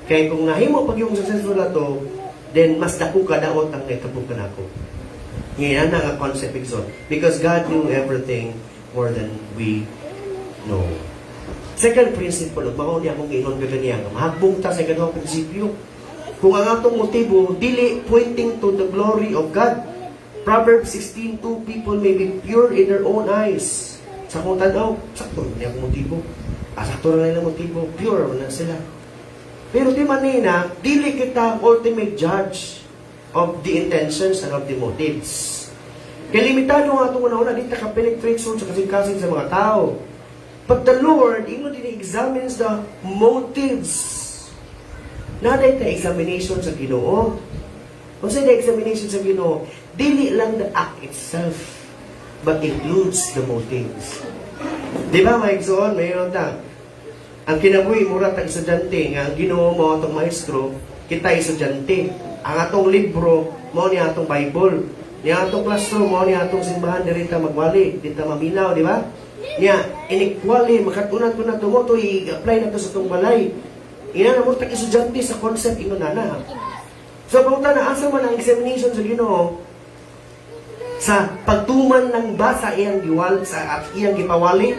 Kaya kung nahimo pag yung successful na to, then mas dako ka daot ang naitabo ka nako. Ngayon na ang concept exon. Because God knew everything more than we know. Second principle, mao niya akong ingon kaganiya, mahagbong ta sa ganung prinsipyo. Kung ang atong motibo, dili pointing to the glory of God. Proverbs 16:2, people may be pure in their own eyes. Sa kung tanaw, sakto niya akong motibo. Sakto na nila motibo, pure na sila. Pero di manina, dili kita ultimate judge of the intentions and of the motives. Kaya limitado nga itong una-una, di ta ka-penetrate sa kasing-kasing sa mga tao. But the Lord, ino din examines the motives. Naday ta examination sa Ginoo. Kung sa examination sa Ginoo, dili lang the act itself, but includes the motives. Di ba, Mike Zoon, mayroon ta. Ang kinabuhi, mura ta estudyante, nga ang Ginoo mo atong maestro, kita estudyante. Ang atong libro, mo ni atong Bible. Ni atong classroom, mo ni atong simbahan, dirita magwali, dita maminaw, di ba? Niya, inequally, makatunan ko na ito mo, ito i-apply na ito sa itong balay. Ina na mo tag estudyante sa concept ino na na. So, kung na asa man ang examination sa Ginoo, sa pagtuman ng basa iyang giwal sa iyang gipawali,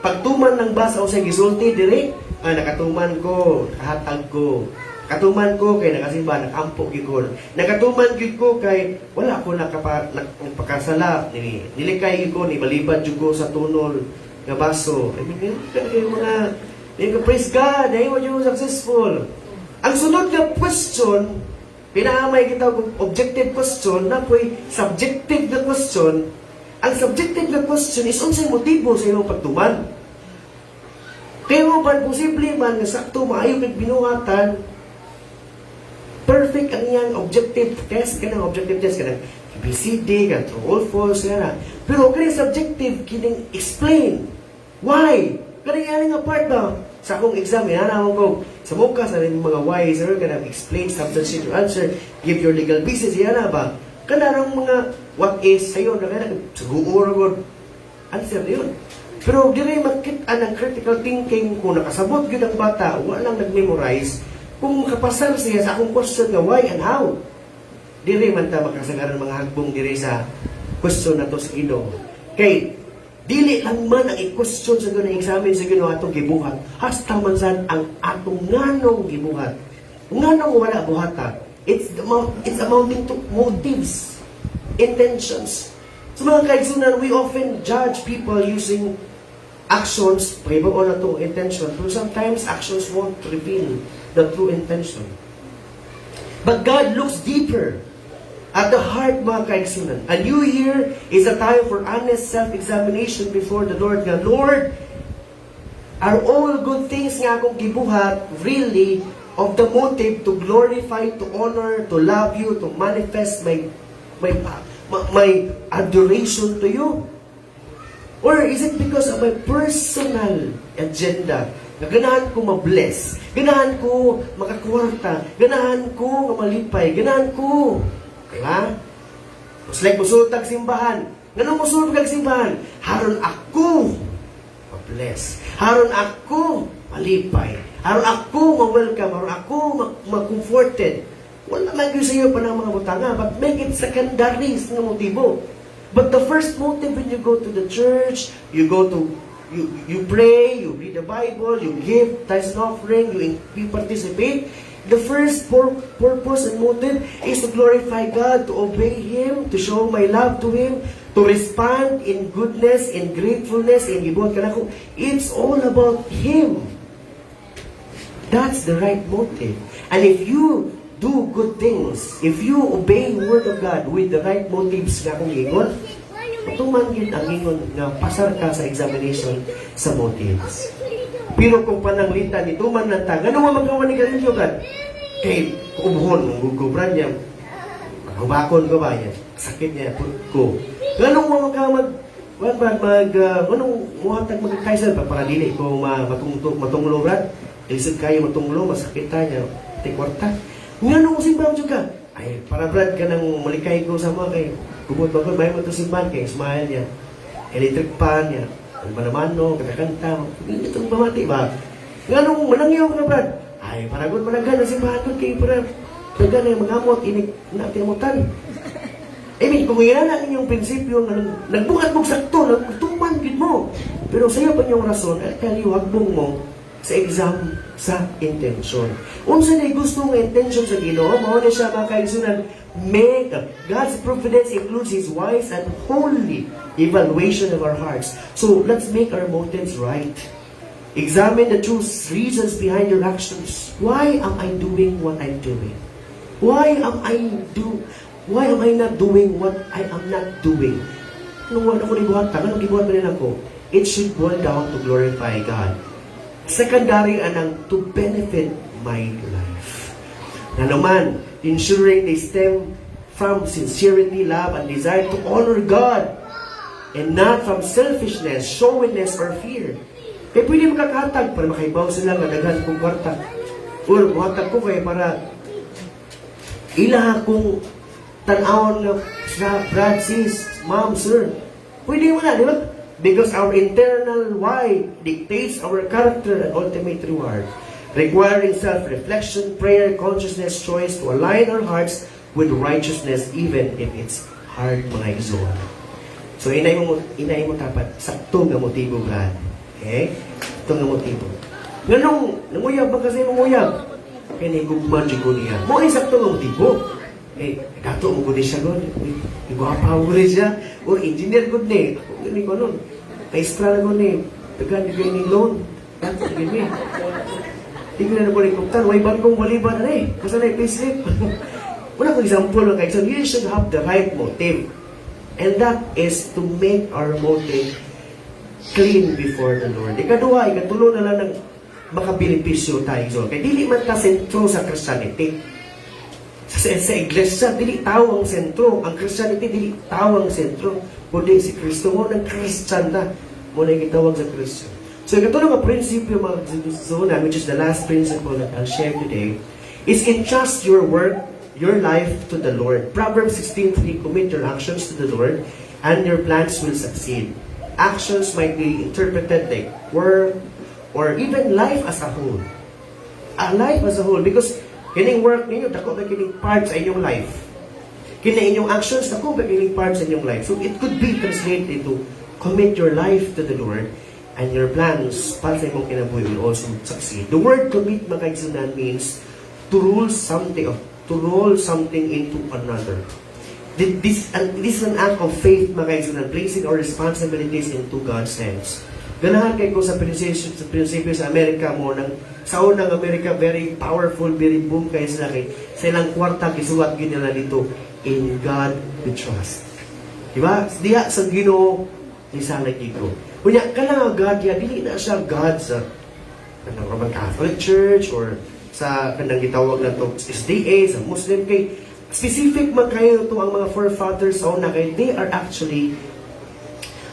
pagtuman ng basa o sa gisulti dire, nakatuman ko, kahatag ko. Katuman ko kay nakasimba, nakampo gigol. Nakatuman gid ko kay wala ko nagpakasala, nilikay ko ni malibad jud ko sa tunol nga baso. I mean, mga praise God, ay wa you successful. Ang sunod nga question, pinaamay kita objective question, na po'y subjective na question. Ang subjective na question is unsay motibo sa imong pagtuman. Kaya mo ba posible man nga sakto maayo kag binuhatan, perfect ang iyang objective test, kanang objective test, kanang ABCD, kanang true or false, kanang. Pero kanang subjective, kanang explain. Why? Kanang yan nga part ba? Sa akong exam, inanaw ko, sa mukha, sa mga why, sir, kanang explain, substantiate your answer, give your legal basis, yan ba? Kanang mga what is, sayo, na kanang, siguro, answer na yun. Pero di rin makita ng critical thinking kung nakasabot yun ang bata, walang nag-memorize, Kung makapasar siya sa akong question nga why and how, diri man ta makasagaran mga hagbong diri sa question na to sa Ginoo. Kay dili lang man ang i-question sa ganung examen sa Ginoo atong gibuhat, hasta man sad ang atong nganong gibuhat. Nganong wala buhata. It's amounting to motives, intentions. So mga kaigsunan, we often judge people using actions, pag-ibang na itong intention, but sometimes actions won't reveal the true intention. But God looks deeper at the heart, mga kaigsunan. A new year is a time for honest self-examination before the Lord. Nga, Lord, are all good things nga akong gibuhat really of the motive to glorify, to honor, to love you, to manifest my adoration to you? Or is it because of my personal agenda? Na ganahan ko ma-bless, ganahan ko makakwarta, ganahan ko malipay, ganahan ko, diba? It's like musulot kag simbahan. Ganun musulot kag simbahan? Haron ako ma-bless. Haron ako malipay. Haron ako ma-welcome. Haron ako ma-comforted. Wala man yun sa iyo pa ng mga butanga, but make it secondary sa motibo. But the first motive when you go to the church, you pray, you read the Bible, you give tithes and offering, you participate. The first purpose and motive is to glorify God, to obey Him, to show my love to Him, to respond in goodness, in gratefulness, in gibuhat kanako. It's all about Him. That's the right motive. And if you do good things, if you obey the Word of God with the right motives nga kung ingon, tumangin ang ingon nga pasar ka sa examination sa motives. Pero kung pananglitan ni tuman ng tag, ano nga magawa ni Galileo God? Kay kubuhon, gugubran niya, hubakon ko ba yan? Sakit niya, ko. Ganong mga anong muhatag magkakaisal pa para dili ko matunglo, Brad? Isip kayo matunglo, masakit tayo, tikwarta. Nga simbahan juga. Ay, para Brad ka nang malikay ko sa mga kay kumot ba ko, may mo ito simbahan kay smile niya. Electric pan niya. Ang manamano, kakanta. Hindi itong mamati ba? Nga manangyaw ka, Brad. Ay, para gud managan ang simbahan ko kay para taga na magamot, inig natin amutan. I mean, kung yan ang inyong prinsipyo, nagbuhat mong sakto, nagtuman gid mo. Pero sa iyo pa niyong rason, at kaliwagbong mo sa exam sa intention. Unsa na gusto ng intention sa Ginoo, mao na siya mga kaigsunan, God's providence includes His wise and holy evaluation of our hearts. So let's make our motives right. Examine the true reasons behind your actions. Why am I doing what I'm doing? Why am I not doing what I am not doing? Nung wala ko nibuhat, anong gibuhat na rin ako? It should boil down to glorify God. Secondary anang to benefit my life. Na naman, ensuring they stem from sincerity, love, and desire to honor God and not from selfishness, showiness, or fear. Kaya pwede makakatag para makaibaw sila nga daghan kong kwarta. Or muhatag ko kayo para ilaha kong tanawon nga sa Brad, sis, ma'am, sir. Pwede wala, di ba? Because our internal why dictates our character and ultimate reward, requiring self-reflection, prayer, consciousness, choice to align our hearts with righteousness even if it's hard, mga igsoon. So, inay mo tapat, sakto nga motibo, Brad. Okay? Sakto nga motibo. Nganong, nanguyab ba kasi manguyab? Kaya nagugman ko niya. Mo ay sakto nga motibo. Dato mo gudi siya gud. Iguapa mo gudi siya. O engineer gud ni. Gani ko nun. Maestra na gud ni. Tagan ni gani loan. Dato gani. Tingnan na po ni Kuptan. Way barkong waliban na eh. Basta na i-payslip. Wala ko example lang kayo. So you should have the right motive. And that is to make our motive clean before the Lord. Ikaduha, ikatulo na lang ng makabilipisyo tayo. So, kaya dili man ta sentro sa Christianity. Sa iglesia, dili tao ang sentro. Ang Christianity, dili tao ang sentro. Kundi si Kristo mo ng Christian na. Muna yung gitawag sa Kristo. So, ito nga prinsipyo mga zona, which is the last principle that I'll share today, is entrust your work, your life to the Lord. Proverbs 16:3, commit your actions to the Lord, and your plans will succeed. Actions might be interpreted like work, or even life as a whole. a life as a whole. Because kining work ninyo, dako ba kining part sa inyong life. Kining inyong actions, dako ba kining part sa inyong life. So it could be translated to commit your life to the Lord, and your plans para sa imong kinabuhi will also succeed. The word commit, mga kaigsunan, means to roll something into another. This is an act of faith, mga kaigsunan, placing our responsibilities into God's hands. Ganahan kay ko sa prinsipyo sa Amerika mo, sa unang Amerika, very powerful, very boom kayo sila kay sa ilang kwarta, kisuwat yun nila dito, in God we trust. Diba? Diya sa Ginoo, ni sana ko. Kunya, kailangan God, ya, dili na siya God sa Roman Catholic Church or sa kanang gitawag na to SDA, sa Muslim kay specific man kayo to ang mga forefathers sa una kay they are actually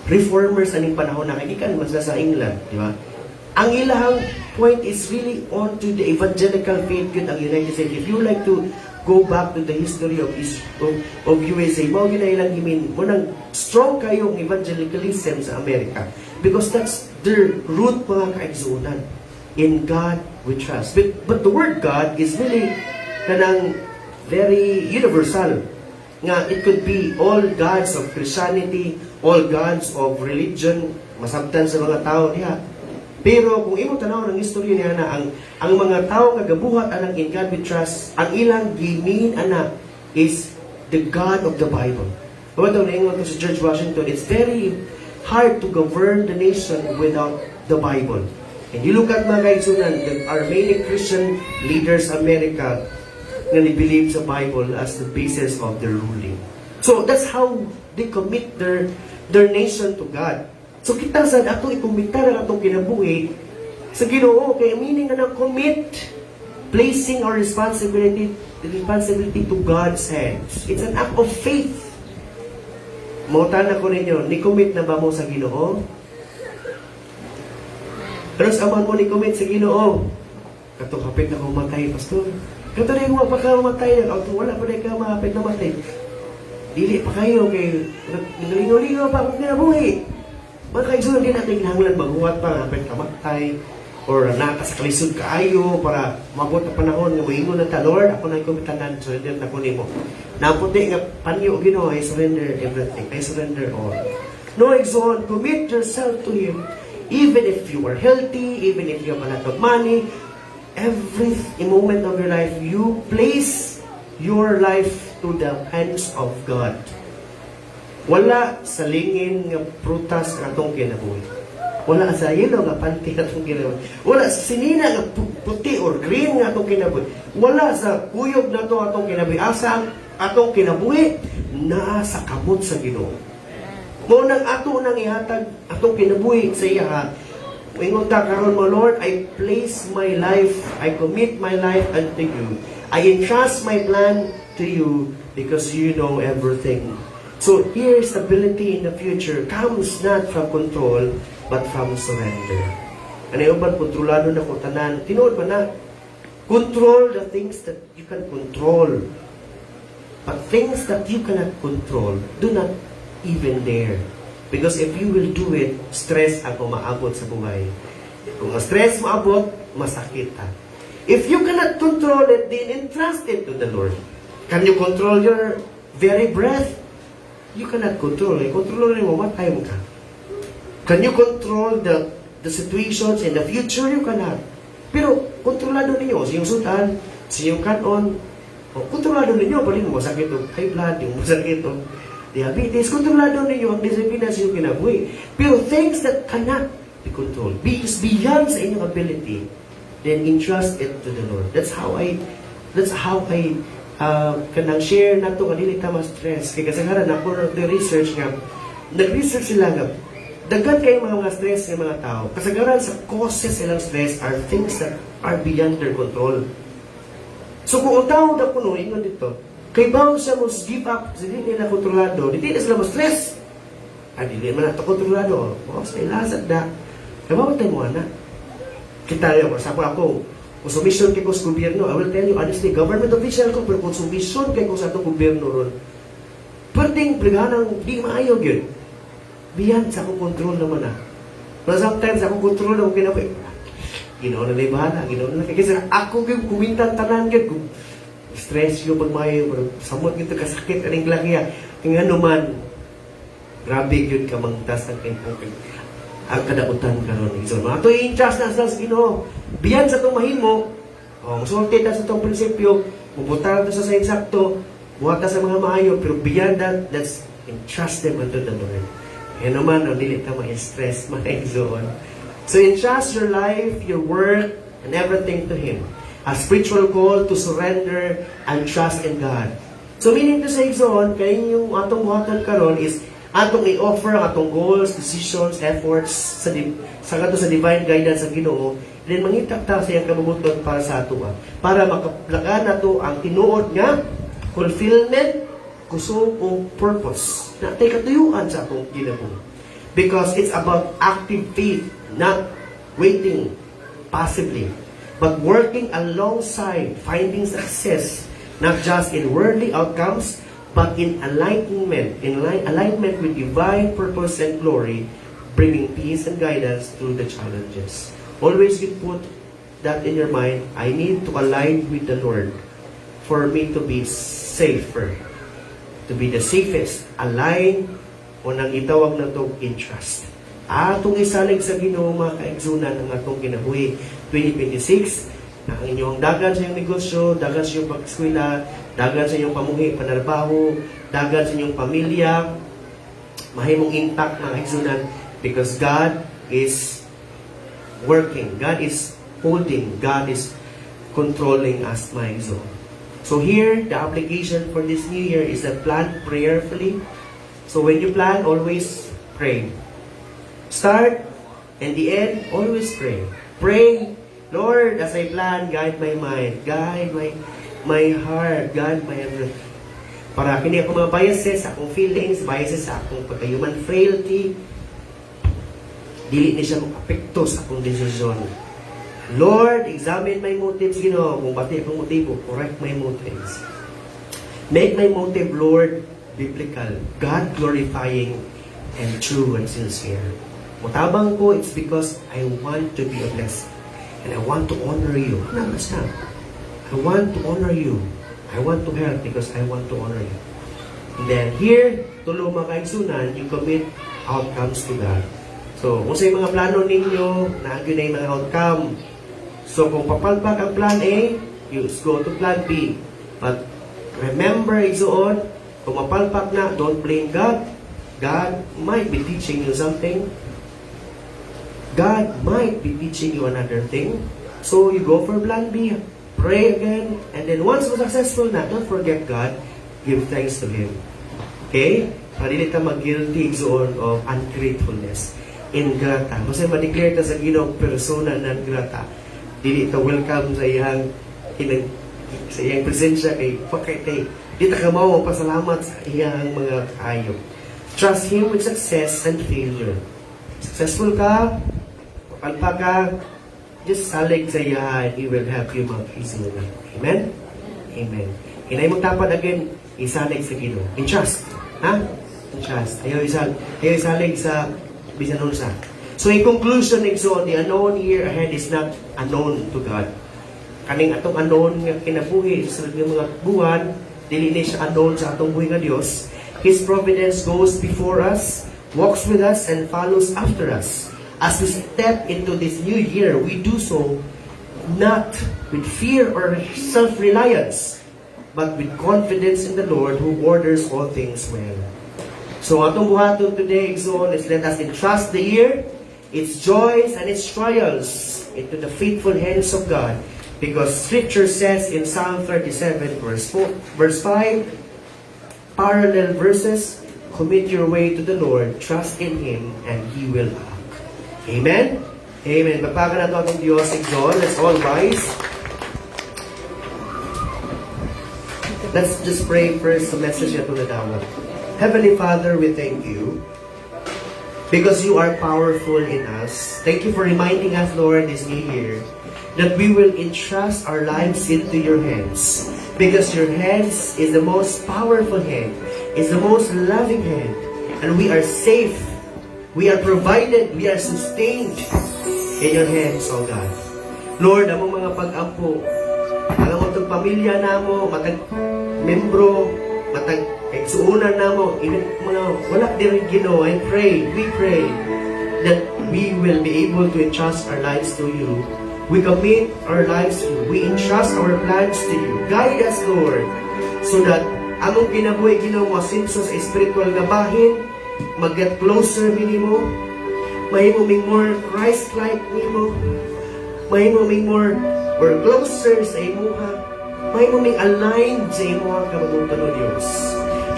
reformers aning panahon na kay man sila sa England, di ba? Ang ilahang point is really on to the evangelical faith yun ang United States. If you like to go back to the history of USA, mao ginailang himin mo nang strong kayong evangelicalism sa Amerika because that's their root, mga kaigsunan. In God we trust. But the word God is really kanang very universal. Nga it could be all gods of Christianity, all gods of religion, masabtan sa mga tao diha. Pero kung imo tanaw ng istorya niya na ang mga tao nga gabuhat anang in God we trust, ang ilang gimin ana is the God of the Bible. What ang ingon to si George Washington, it's very hard to govern the nation without the Bible. And you look at mga kaigsunan, there are many Christian leaders America na believe sa Bible as the basis of their ruling. So that's how they commit their nation to God. So kita sa atong ikomita na atong kinabuhi sa Ginoo kay meaning na commit, placing our responsibility to God's hands. It's an act of faith. Mautan ako ninyo, ni-commit na ba mo sa Ginoo? Pero sa aman mo ni-commit sa Ginoo, katong hapit na kong matay, pastor. Kato rin mo, pa ka matay, wala pa rin ka mahapit na matay. Dili pa kayo, kay nalingo-lingo pa kung kinabuhi. Mga kaigsunan din natin kinahanglan maghuwat pa, hapit ka matay, or nakas kalisod kaayo, para mabot na panahon, nga moingon na ta, Lord, ako na kumitanan, surrender na ko nimo. Naputi nga panyo, Ginoo, I surrender everything, I surrender all. No exhaust, commit yourself to Him, even if you are healthy, even if you have a lot of money, every moment of your life, you place your life to the hands of God. Wala sa lingin nga prutas nga atong kinabuhi. Wala sa yelo nga panty nga atong kinabuhi. Wala sa sinina nga puti or green nga atong kinabuhi. Wala sa kuyog na to atong kinabuhi. Asa ang atong kinabuhi? Nasa kamot sa Ginoo. Mo nang ato nang ihatag atong kinabuhi sa iya. Ingon ta karon mo, Lord, I place my life, I commit my life unto you. I entrust my plan to you because you know everything. So here, stability in the future comes not from control, but from surrender. Ano yung ba, kontrolado na ko tanan? Tinood ba na? Control the things that you can control. But things that you cannot control, do not even dare. Because if you will do it, stress ang umaabot sa buhay. Kung stress maabot, masakit ha. If you cannot control it, then entrust it to the Lord. Can you control your very breath? You cannot control it. Control mo, matay mo ka. Can you control the situations in the future? You cannot. Pero, kontrolado ninyo. Sa iyong sudan, sa iyong kanon, kontrolado ninyo. Balik mo, masakit o high blood, yung masakit o diabetes. Kontrolado ninyo ang disiplina sa iyong kinabuhi. Pero things that cannot be controlled, because beyond sa inyong ability, then entrust it to the Lord. That's how I kanang share na ito, kanili ka ma-stress. Kaya kasagaran ako nag-research nga, nag-research sila nga, dagan kayo mga stress ng mga tao. Kasagaran sa causes silang stress are things that are beyond their control. So kung ang tao na puno, ingon dito, kay bawo siya mo give up, hindi nila kontrolado, hindi na sila ma-stress. Hindi naman ito kontrolado. Sa ilasad na, kabawa tayo mo na. Kita yun, sa ako, konsumisyon kay ko sa gobyerno, I will tell you honestly, government official ko, pero konsumisyon kay ko sa itong gobyerno ron. Pwedeng briganang di maayog yun. Beyond sa akong control naman na. But sometimes akong control na kung kinabuhi. Ginoo na bahala, Ginoo na kasi ako gyud kumintan tanan gyud kung stress yo pag mayo samot gyud kasakit aning langya ngano man grabe gyud ka mangtas ang ang kadautan karon igsoon. Ato i-trust na sa Ginoo. Biyan sa itong mahimo, musulti na sa itong prinsipyo, mubutang ito sa insakto, buhata sa mga maayo, pero beyond that, let's entrust them unto the Lord. Yan naman, dili ka ma-stress, ma-exoon. So entrust your life, your work, and everything to Him. A spiritual call to surrender and trust in God. So meaning to say, exoon, kaya yung atong buhatan karon is atong i-offer ang atong goals, decisions, efforts sa divine guidance sa Ginoo, then mangita ta sa iyang kabubuton para sa ato para makaplagan nato ang tinuod nga fulfillment, kusog o purpose na tay katuyuan sa atong kinabuhi. Because it's about active faith, not waiting passively, but working alongside finding success, not just in worldly outcomes, but in alignment with divine purpose and glory, bringing peace and guidance through the challenges. Always you put that in your mind, I need to align with the Lord for me to be safer, to be the safest. Align o nang itawag na itong entrust. Atong isalig sa Ginoo mga kaigsunan ng atong kinabuhi 2026, na ang inyong dagan sa iyong negosyo, dagan sa iyong pag-eskwela, dagan sa iyong pamuhi, panarbaho, dagan sa inyong pamilya, mahimong intact mga kaigsunan, because God is working, God is holding, God is controlling us mga kaigsunan. So here, the application for this new year is that plan prayerfully. So when you plan, always pray. Start and the end, always pray. Pray, Lord, as I plan, guide my mind, guide my heart, guide my everything. Para kini ako mga biases, akong feelings, biases sa akong pagka-human frailty, dili ni siya mag-apekto sa akong desisyon. Lord, examine my motives, Ginoo. Kung bati akong motibo, correct my motives. Make my motive, Lord, biblical, God-glorifying, and true and sincere. Mutabang ko, it's because I want to be a blessing. And I want to honor you. Ano ba siya? I want to honor you. I want to help because I want to honor you. And then here, tulo mga kaigsunan, you commit outcomes to God. So, kung sa mga plano ninyo, naagyo na yung mga outcome. So, kung papalpak ang plan A, you go to plan B. But remember, igsuon, kung mapalpak na, don't blame God. God might be teaching you something. God might be teaching you another thing. So, you go for plan B. Pray again. And then once you're successful na, don't forget God. Give thanks to Him. Okay? Para dili ka mag-guilty zone of ungratefulness. Ingrata. Kasi ma-declare ta sa Ginoo persona non grata. Dili ta welcome sa iyang presensya kay pakitay. Di ta ka mao pasalamat sa iyang mga kaayo. Trust Him with success and failure. Successful ka, palpa ka, just salig sa iya, He will help you mag-isip. Amen? Amen. Hinay mo tapad again, isalig sa Ginoo. In trust. Ha? In trust. Ayaw isalig sa bisan unsa. So in conclusion, the unknown year ahead is not unknown to God. Kaning atong unknown nga kinabuhi sa mga buwan, dili ni siya unknown sa atong buhi nga Dios. His providence goes before us, walks with us, and follows after us. As we step into this new year, we do so not with fear or self-reliance, but with confidence in the Lord who orders all things well. So atong buhaton today, so let's let us entrust the year, its joys and its trials into the faithful hands of God. Because Scripture says in Psalm 37, verse 5, parallel verses, commit your way to the Lord, trust in Him, and He will act. Amen? Amen. Magpaga na ito atong Diyos, Exalt. Let's all rise. Let's just pray first the message na ito na dapat. Heavenly Father, we thank you because you are powerful in us. Thank you for reminding us, Lord, this new year that we will entrust our lives into your hands because your hands is the most powerful hand, is the most loving hand, and we are safe, we are provided, we are sustained in your hands, oh God. Lord, among mga pag-ampo, ang among itong pamilya namo, matag membro, matag kaigsuunan namo, mga wala din Ginoo, I pray, we pray that we will be able to entrust our lives to you. We commit our lives to you. We entrust our plans to you. Guide us, Lord, so that among kinabuhi Ginoo mo sinso sa spiritual nga bahin, mag-get closer minimo, mahimo ming more Christ-like nimo, mahimo ming more or closer sa imuha, mahimo ming aligned sa imuha kamabutan o Diyos.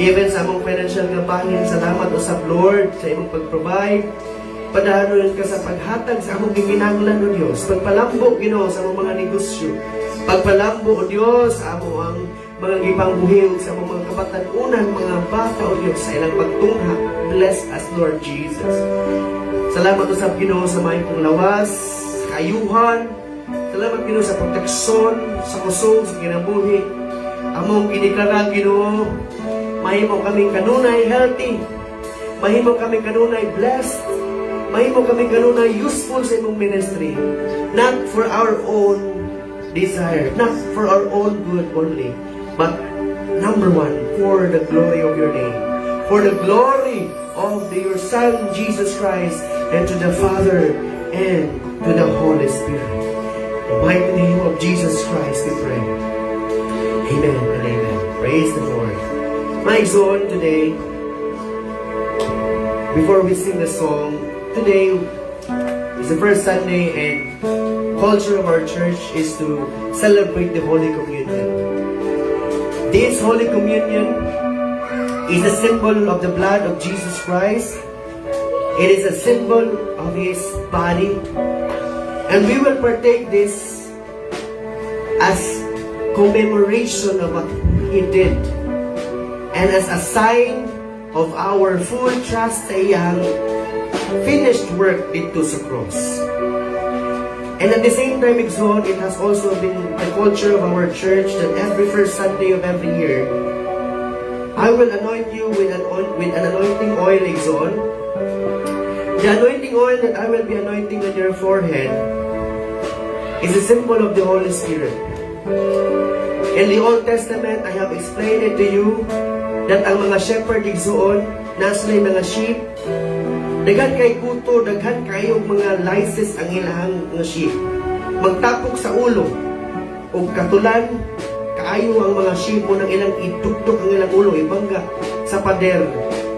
Even sa among financial nga bahin, salamat usab Lord sa imong pag-provide. Padahanon ka sa paghatag sa among giginahanglan o Diyos. Pagpalambo Ginoo sa among mga negosyo. Pagpalambo o Diyos sa among ang mga gipangbuhil sa among mga kabatanunan, mga bata o Diyos sa ilang pagtungha. Bless us Lord Jesus. Salamat usab Ginoo sa may panglawas, kaayuhan. Salamat Ginoo sa proteksyon, sa kusog, sa kinabuhi. Among giniklara Ginoo, mahimo kaming kanunay healthy. Mahimo kaming kanunay blessed. Mahimo kaming kanunay useful sa imong ministry. Not for our own desire, not for our own good only, but number one, for the glory of your name. For the glory of your Son, Jesus Christ, and to the Father, and to the Holy Spirit. In the mighty name of Jesus Christ, we pray. Amen and amen. Praise the Lord. My zone today, before we sing the song, today is the first Sunday and culture of our church is to celebrate the Holy Communion. This Holy Communion is a symbol of the blood of Jesus Christ. It is a symbol of His body. And we will partake this as commemoration of what He did. And as a sign of our full trust sa iyang finished work dito sa cross. And at the same time, Exon, it has also been the culture of our church that every first Sunday of every year, I will anoint you with an anointing oil, Exon. The anointing oil that I will be anointing on your forehead is a symbol of the Holy Spirit. In the Old Testament, I have explained it to you that ang mga shepherd igsuon, nasa na mga sheep, daghan kay kuto, daghan kayo mga lices ang ilang mga sheep. Magtapok sa ulo, o katulan, kaayo ang mga sheep mo ng ilang ituktok ang ilang ulo, ibangga sa pader,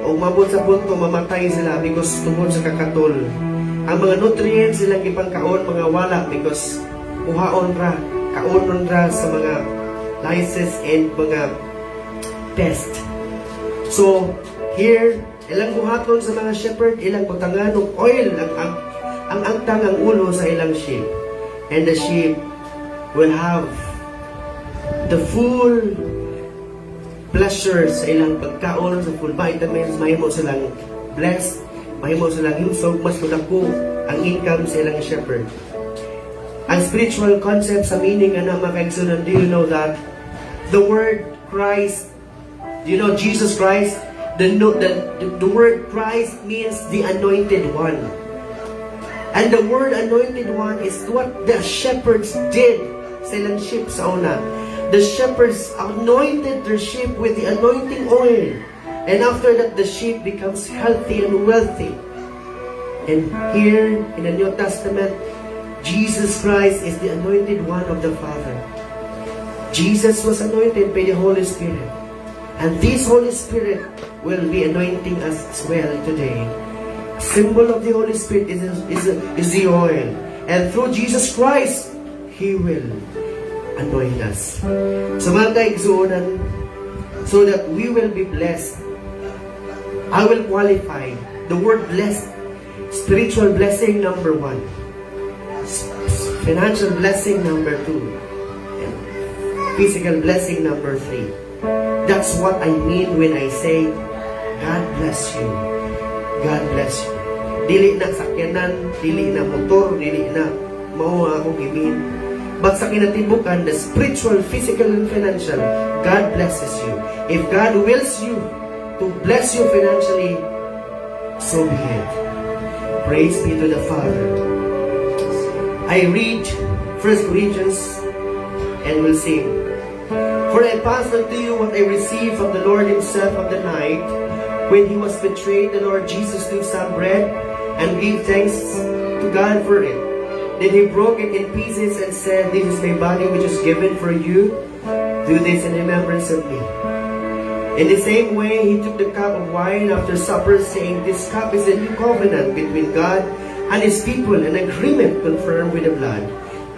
o mabot sa punto, mamatay sila because tungkol sa kakatol. Ang mga nutrients silang ipangkaon, mga wala because uhaon ra, kaonon ra sa mga lices and mga pest. So, here, ilang buhaton sa mga shepherd, ilang butangan ng oil, ang angtang ang ulo sa ilang sheep. And the sheep will have the full pleasure sa ilang pagkaon, sa full vitamins, mahimo silang blessed, mahimo silang himsog, mas kudako ang income sa ilang shepherd. Ang spiritual concept sa meaning na makaigsunan, do you know that the word Christ, do you know Jesus Christ? The word Christ means the anointed one. And the word anointed one is what the shepherds did sa ilang sheep sa una. The shepherds anointed their sheep with the anointing oil. And after that, the sheep becomes healthy and wealthy. And here in the New Testament, Jesus Christ is the anointed one of the Father. Jesus was anointed by the Holy Spirit. And this Holy Spirit will be anointing us as well today. Symbol of the Holy Spirit is the oil. And through Jesus Christ, He will anoint us. So mga kaigsuonan, so that we will be blessed. I will qualify the word blessed. Spiritual blessing number 1. Financial blessing number 2. And physical blessing number 3. That's what I mean when I say, God bless you. God bless you. Dili na sakyanan, dili na motor, dili na mao akong gimin. But sa kinatibukan, the spiritual, physical, and financial, God blesses you. If God wills you to bless you financially, so be it. Praise be to the Father. I read 1 Corinthians, and we'll sing. For I passed on to you what I received from the Lord himself on the night. When he was betrayed, the Lord Jesus took some bread and gave thanks to God for it. Then he broke it in pieces and said, "This is my body which is given for you. Do this in remembrance of me." In the same way, he took the cup of wine after supper, saying, "This cup is a new covenant between God and his people, an agreement confirmed with the blood.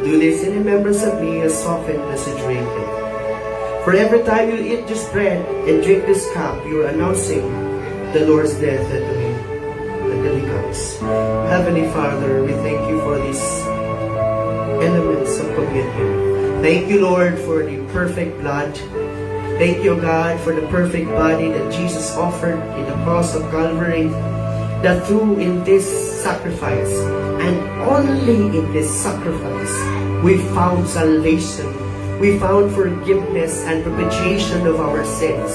Do this in remembrance of me as often as you drink it. For every time you eat this bread and drink this cup, you are announcing the Lord's death until he comes." Heavenly Father, we thank you for these elements of communion. Thank you, Lord, for the perfect blood. Thank you, God, for the perfect body that Jesus offered in the cross of Calvary. That through in this sacrifice, and only in this sacrifice, we found salvation. We found forgiveness and propitiation of our sins.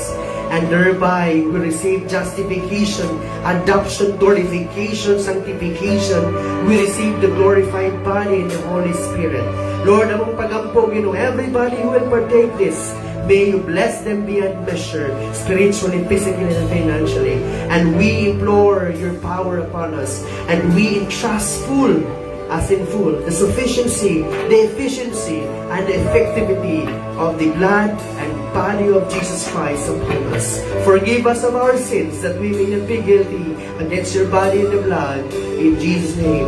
And thereby, we receive justification, adoption, glorification, sanctification. We receive the glorified body in the Holy Spirit. Lord, among pag-ampog, everybody who will partake this, may you bless them beyond measure, spiritually, physically, and financially. And we implore your power upon us. And we entrust full, as in full, the sufficiency, the efficiency, and the effectivity of the blood and body of Jesus Christ upon us. Forgive us of our sins that we may not be guilty against your body and the blood. In Jesus' name,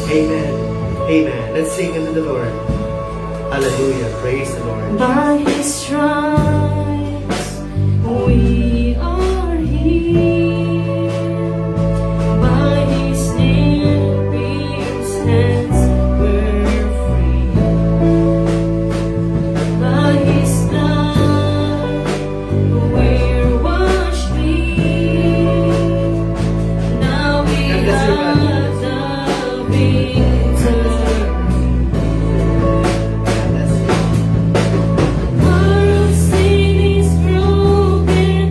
amen. Amen. Let's sing unto the Lord. Hallelujah. Praise the Lord. By his stripes we are healed. By his nail-pierced hands we're free. By his blood we're washed clean. Now we have the victory. Our sin is broken.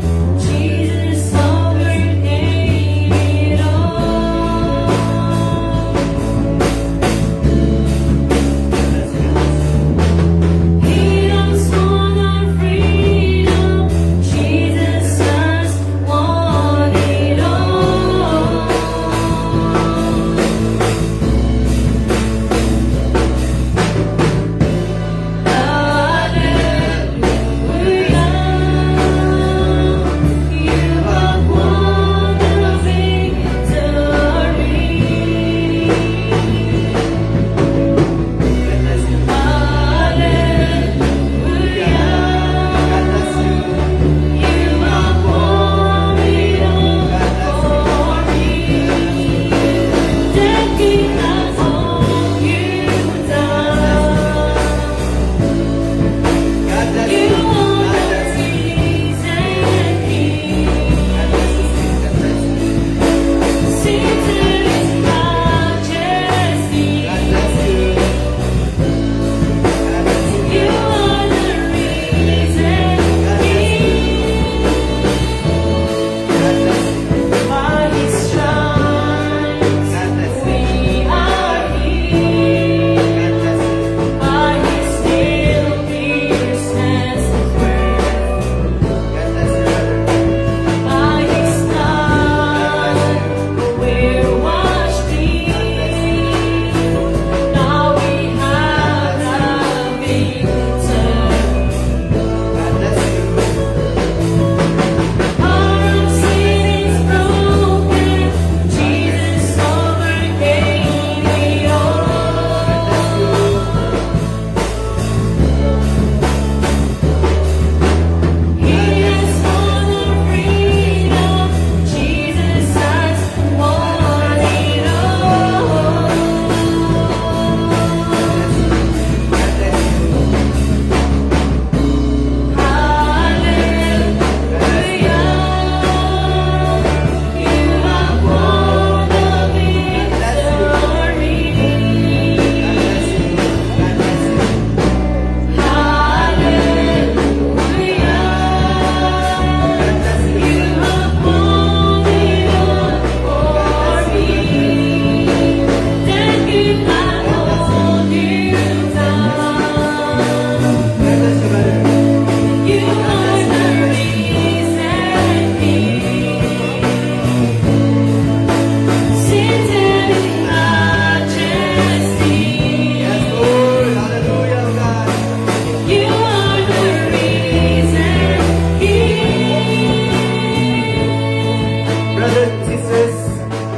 brothers and sisters,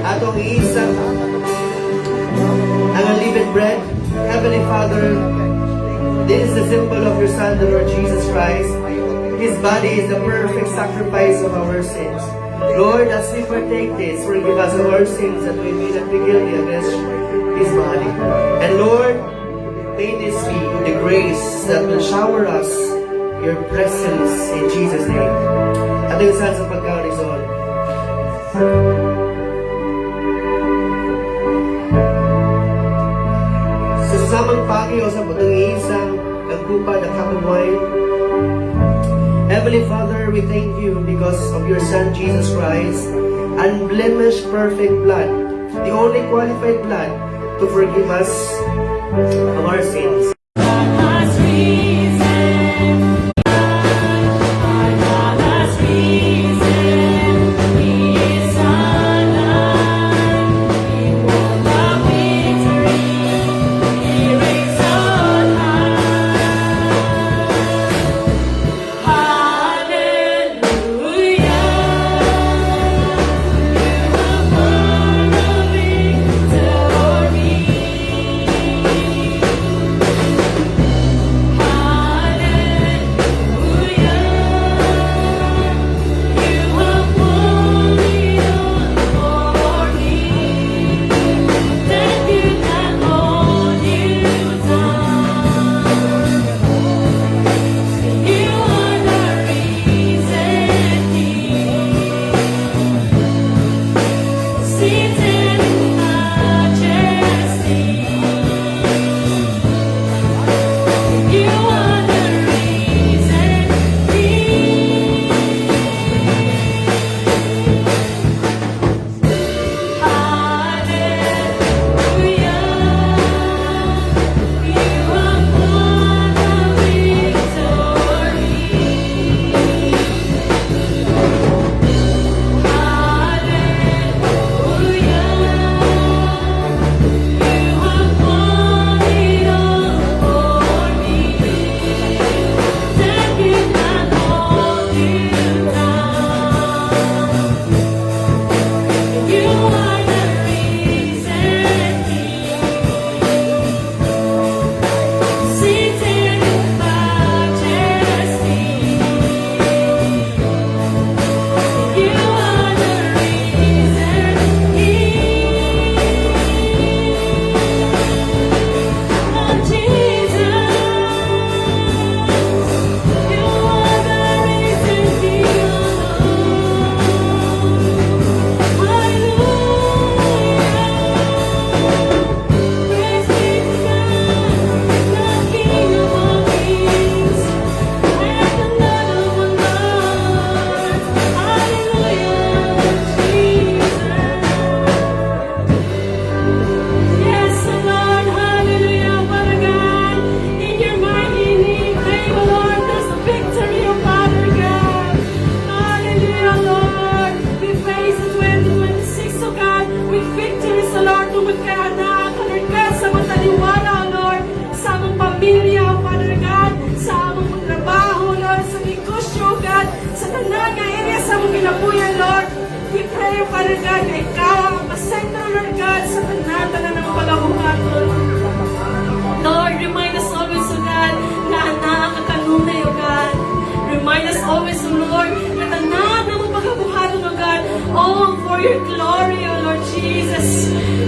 atong iisang ang unleavened bread. Heavenly Father, this is the symbol of your Son, the Lord Jesus Christ. His body is the perfect sacrifice of our sins. Lord, as we partake this, forgive us of our sins that we may not be guilty against His body. And Lord, may this be the grace that will shower us your presence in Jesus' name. At yung saan sa pagkarizon. Sa sasamang pagi o sa butong isang nagkupa ng cup of wine, Heavenly Father, we thank you because of your Son, Jesus Christ, unblemished, perfect blood, the only qualified blood to forgive us of our sins. Father God, na Ikaw ang pasentro, Lord God, sa tanatan ng palabuhaton. Lord, remind us always, O God, na nakakakanunay, O God. Remind us always, O Lord, na tanatan ng pagkabuhaton, O God, all for your glory, O Lord Jesus.